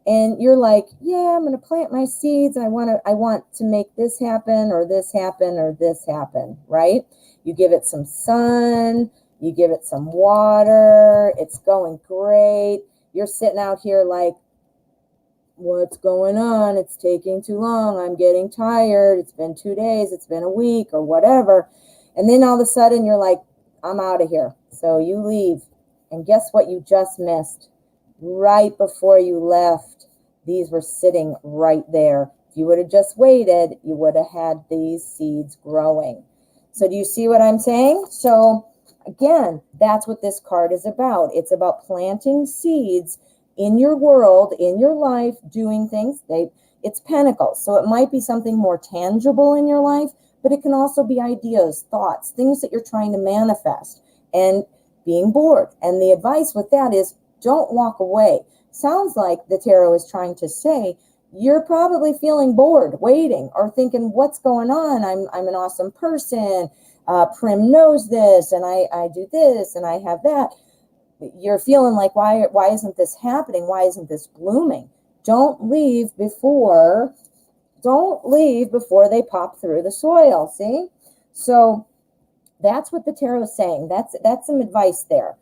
And you're like, yeah, I'm going to plant my seeds. I want to make this happen or this happen or this happen, right? You give it some sun, you give it some water, it's going great. You're sitting out here like, what's going on? It's taking too long. I'm getting tired. It's been 2 days. It's been a week or whatever. And then all of a sudden you're like, I'm out of here. So you leave. And guess what you just missed? Right before you left, these were sitting right there. If you would have just waited, you would have had these seeds growing. So do you see what I'm saying? So again, that's what this card is about. It's about planting seeds in your world, in your life, doing things. It's pentacles. So it might be something more tangible in your life, but it can also be ideas, thoughts, things that you're trying to manifest and being bored. And the advice with that is don't walk away. Sounds like the tarot is trying to say you're probably feeling bored, waiting, or thinking, what's going on? I'm an awesome person. Prim knows this, and I do this, and I have that. You're feeling like, why isn't this happening? Why isn't this blooming? Don't leave before they pop through the soil, see? So that's what the tarot is saying. That's some advice there.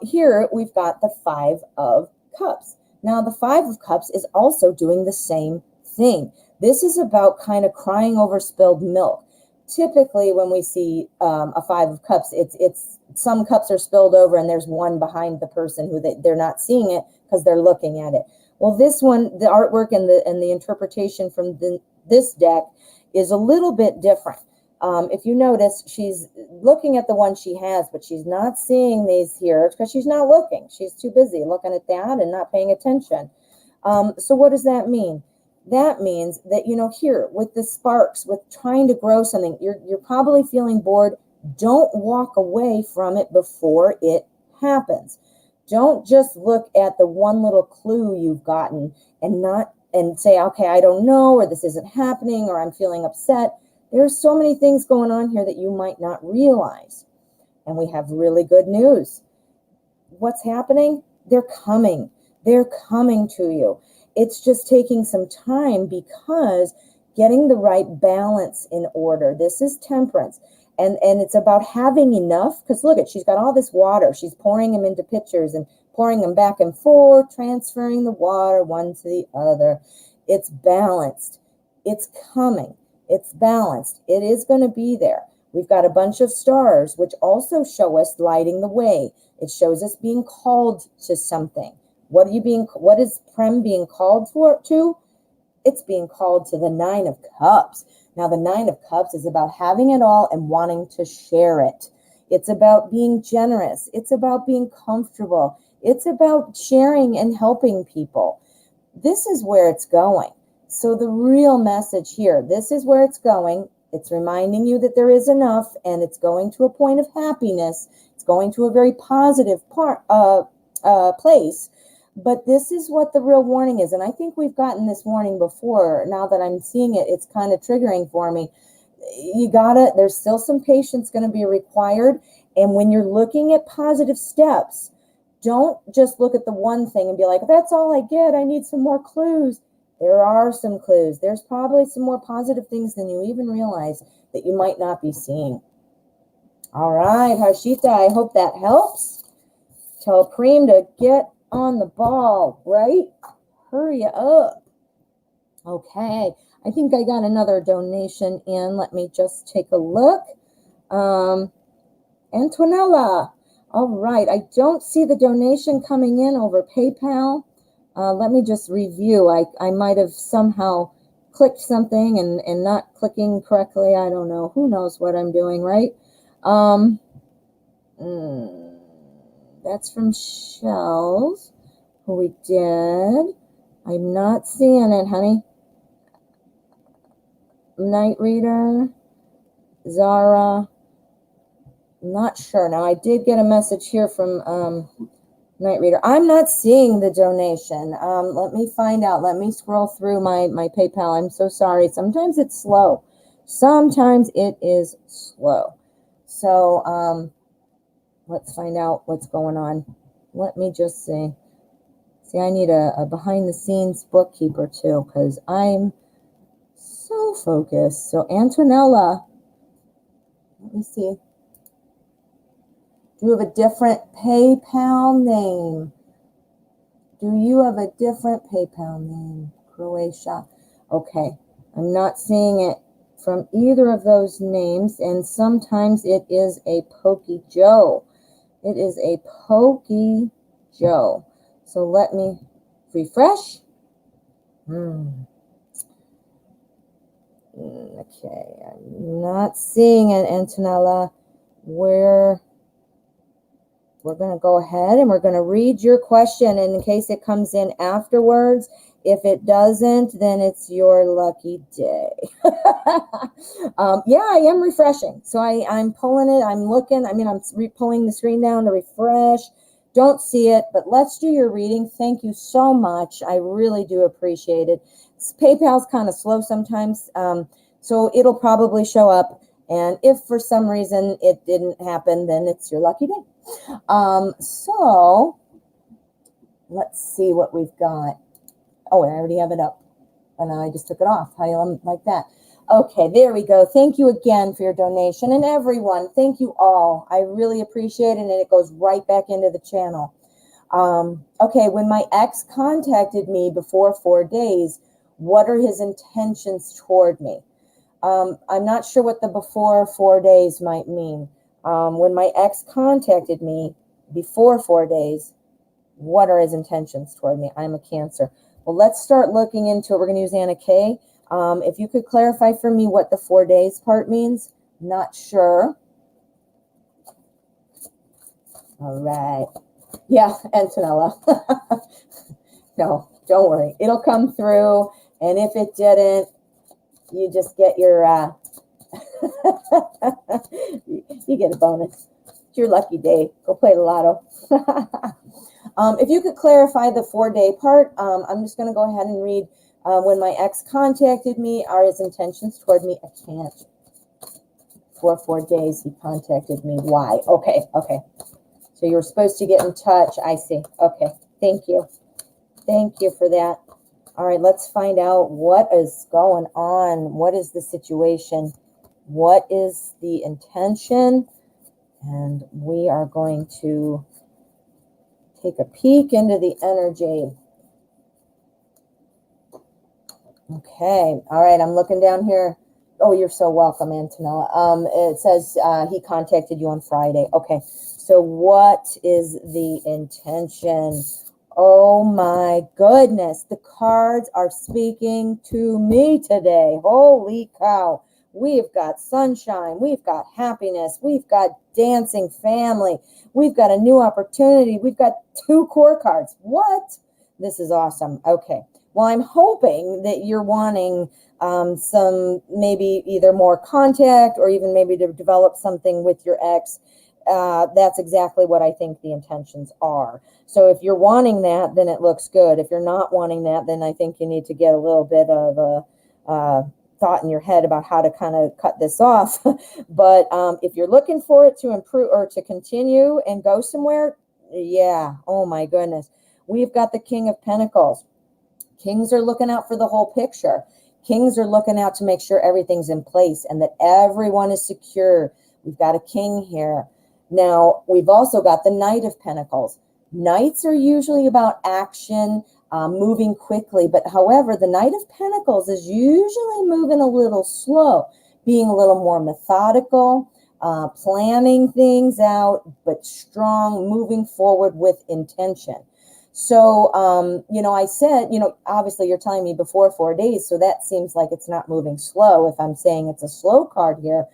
Here we've got the Five of Cups. Now the Five of Cups is also doing the same thing. This is about kind of crying over spilled milk. Typically when we see a Five of Cups, it's some cups are spilled over and there's one behind the person who they're not seeing it because they're looking at it. Well, this one, the artwork and the interpretation from this deck is a little bit different. If you notice, she's looking at the one she has, but she's not seeing these here because she's not looking. She's too busy looking at that and not paying attention. So what does that mean? That means that, you know, here with the sparks, with trying to grow something, you're probably feeling bored. Don't walk away from it before it happens. Don't just look at the one little clue you've gotten and say, okay, I don't know, or this isn't happening, or I'm feeling upset. There's so many things going on here that you might not realize. And we have really good news. What's happening? They're coming. They're coming to you. It's just taking some time because getting the right balance in order. This is temperance. And it's about having enough, because look, she's got all this water. She's pouring them into pitchers and pouring them back and forth, transferring the water one to the other. It's balanced. It's coming. It's balanced. It is going to be there. We've got a bunch of stars, which also show us lighting the way. It shows us being called to something. What is Prem being called to? It's being called to the Nine of Cups. Now, the Nine of Cups is about having it all and wanting to share it. It's about being generous. It's about being comfortable. It's about sharing and helping people. This is where it's going. So the real message here, this is where it's going. It's reminding you that there is enough, and it's going to a point of happiness. It's going to a very positive place. But this is what the real warning is. And I think we've gotten this warning before. Now that I'm seeing it, it's kind of triggering for me. There's still some patience going to be required. And when you're looking at positive steps, don't just look at the one thing and be like, that's all I get. I need some more clues. There are some clues. There's probably some more positive things than you even realize that you might not be seeing. All right, Harshita, I hope that helps. Tell Preem to get on the ball, right? Hurry up. Okay, I think I got another donation in. Let me just take a look. Antonella. All right, I don't see the donation coming in over PayPal. Let me just review. I might have somehow clicked something and not clicking correctly. I don't know. Who knows what I'm doing, right? That's from Shells, who we did. I'm not seeing it, honey. Night Reader, Zara. Not sure. Now, I did get a message here from Night Reader. I'm not seeing the donation. Let me find out. Let me scroll through my PayPal. I'm so sorry. Sometimes it's slow. Sometimes it is slow. So let's find out what's going on. Let me just see. See, I need a behind-the-scenes bookkeeper, too, because I'm so focused. So, Antonella, let me see. Do you have a different PayPal name? Do you have a different PayPal name? Croatia. Okay. I'm not seeing it from either of those names, and sometimes it is a Pokey Joe. It is a Pokey Joe. So let me refresh. Okay. I'm not seeing it, Antonella. We're going to go ahead and we're going to read your question, and in case it comes in afterwards, if it doesn't, then it's your lucky day. Yeah, I am refreshing. So I'm pulling it. I'm looking. I'm pulling the screen down to refresh. Don't see it, but let's do your reading. Thank you so much. I really do appreciate it. PayPal's kind of slow sometimes, so it'll probably show up. And if for some reason it didn't happen, then it's your lucky day. So let's see what we've got. Oh, I already have it up. And I just took it off. How you like that? Okay, there we go. Thank you again for your donation. And everyone, thank you all. I really appreciate it. And it goes right back into the channel. Okay, when my ex contacted me before 4 days, what are his intentions toward me? I'm not sure what the before 4 days might mean. When my ex contacted me before 4 days, what are his intentions toward me? I'm a Cancer. Well, let's start looking into it. We're going to use Anna Kay. If you could clarify for me what the 4 days part means. Not sure. All right. Yeah, Antonella. No, don't worry. It'll come through. And if it didn't, you just get your, you get a bonus. It's your lucky day. Go play the lotto. If you could clarify the 4 day part, I'm just going to go ahead and read. When my ex contacted me, are his intentions toward me? I can't. For 4 days, he contacted me. Why? Okay. So you were supposed to get in touch. I see. Okay. Thank you. Thank you for that. All right, let's find out what is going on. What is the situation? What is the intention? And we are going to take a peek into the energy. Okay. All right, I'm looking down here. Oh, you're so welcome, Antonella. It says he contacted you on Friday. Okay, so what is the intention? Oh my goodness, the cards are speaking to me today. Holy cow. We've got sunshine, we've got happiness, we've got dancing family, we've got a new opportunity, we've got 2 core cards. What? This is awesome. Okay, well, I'm hoping that you're wanting some maybe either more contact or even maybe to develop something with your ex. That's exactly what I think the intentions are. So if you're wanting that, then it looks good. If you're not wanting that, then I think you need to get a little bit of a thought in your head about how to kind of cut this off. But if you're looking for it to improve or to continue and go somewhere, yeah, oh my goodness. We've got the King of Pentacles. Kings are looking out for the whole picture. Kings are looking out to make sure everything's in place and that everyone is secure. We've got a king here. Now, we've also got the Knight of Pentacles. Knights are usually about action, moving quickly. But however, the Knight of Pentacles is usually moving a little slow, being a little more methodical, planning things out, but strong, moving forward with intention. So, I said, obviously you're telling me before 4 days, so that seems like it's not moving slow. If I'm saying it's a slow card here,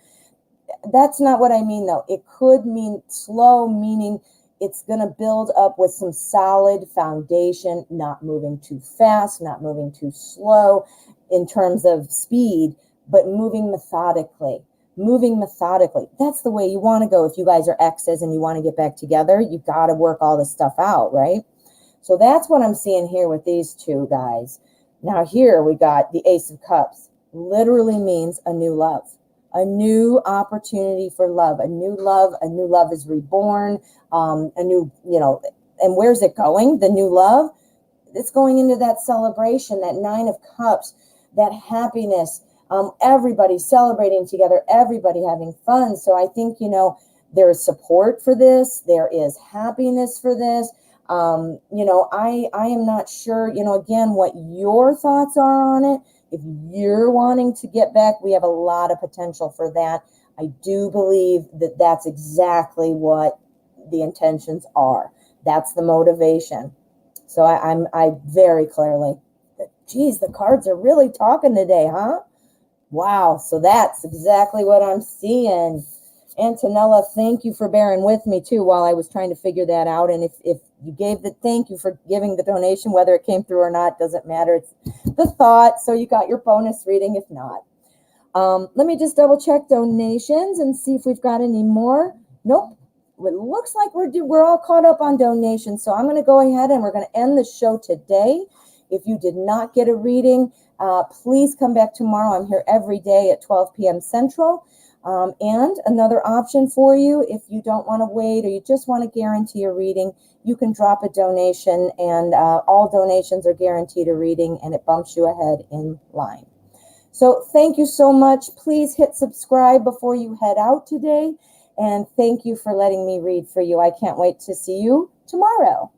that's not what I mean, though. It could mean slow, meaning it's going to build up with some solid foundation, not moving too fast, not moving too slow in terms of speed, but moving methodically. Moving methodically. That's the way you want to go. If you guys are exes and you want to get back together, you've got to work all this stuff out, right? So that's what I'm seeing here with these 2 guys. Now here we got the Ace of Cups. Literally means a new love, a new opportunity for love, a new love is reborn, a new, and where's it going? The new love, it's going into that celebration, that 9 of Cups, that happiness, everybody celebrating together, everybody having fun. So I think, there is support for this. There is happiness for this. I am not sure, again, what your thoughts are on it. If you're wanting to get back, we have a lot of potential for that. I do believe that that's exactly what the intentions are. That's the motivation. So I very clearly, geez, the cards are really talking today, huh? Wow. So that's exactly what I'm seeing. Antonella, thank you for bearing with me too while I was trying to figure that out. And if you gave thank you for giving the donation, whether it came through or not, doesn't matter. It's the thought. So you got your bonus reading if not. Let me just double check donations and see if we've got any more. Nope. It looks like we're all caught up on donations. So I'm going to go ahead and we're going to end the show today. If you did not get a reading, please come back tomorrow. I'm here every day at 12 p.m. Central. And another option for you, if you don't want to wait or you just want to guarantee a reading, you can drop a donation and all donations are guaranteed a reading and it bumps you ahead in line. So thank you so much. Please hit subscribe before you head out today. And thank you for letting me read for you. I can't wait to see you tomorrow.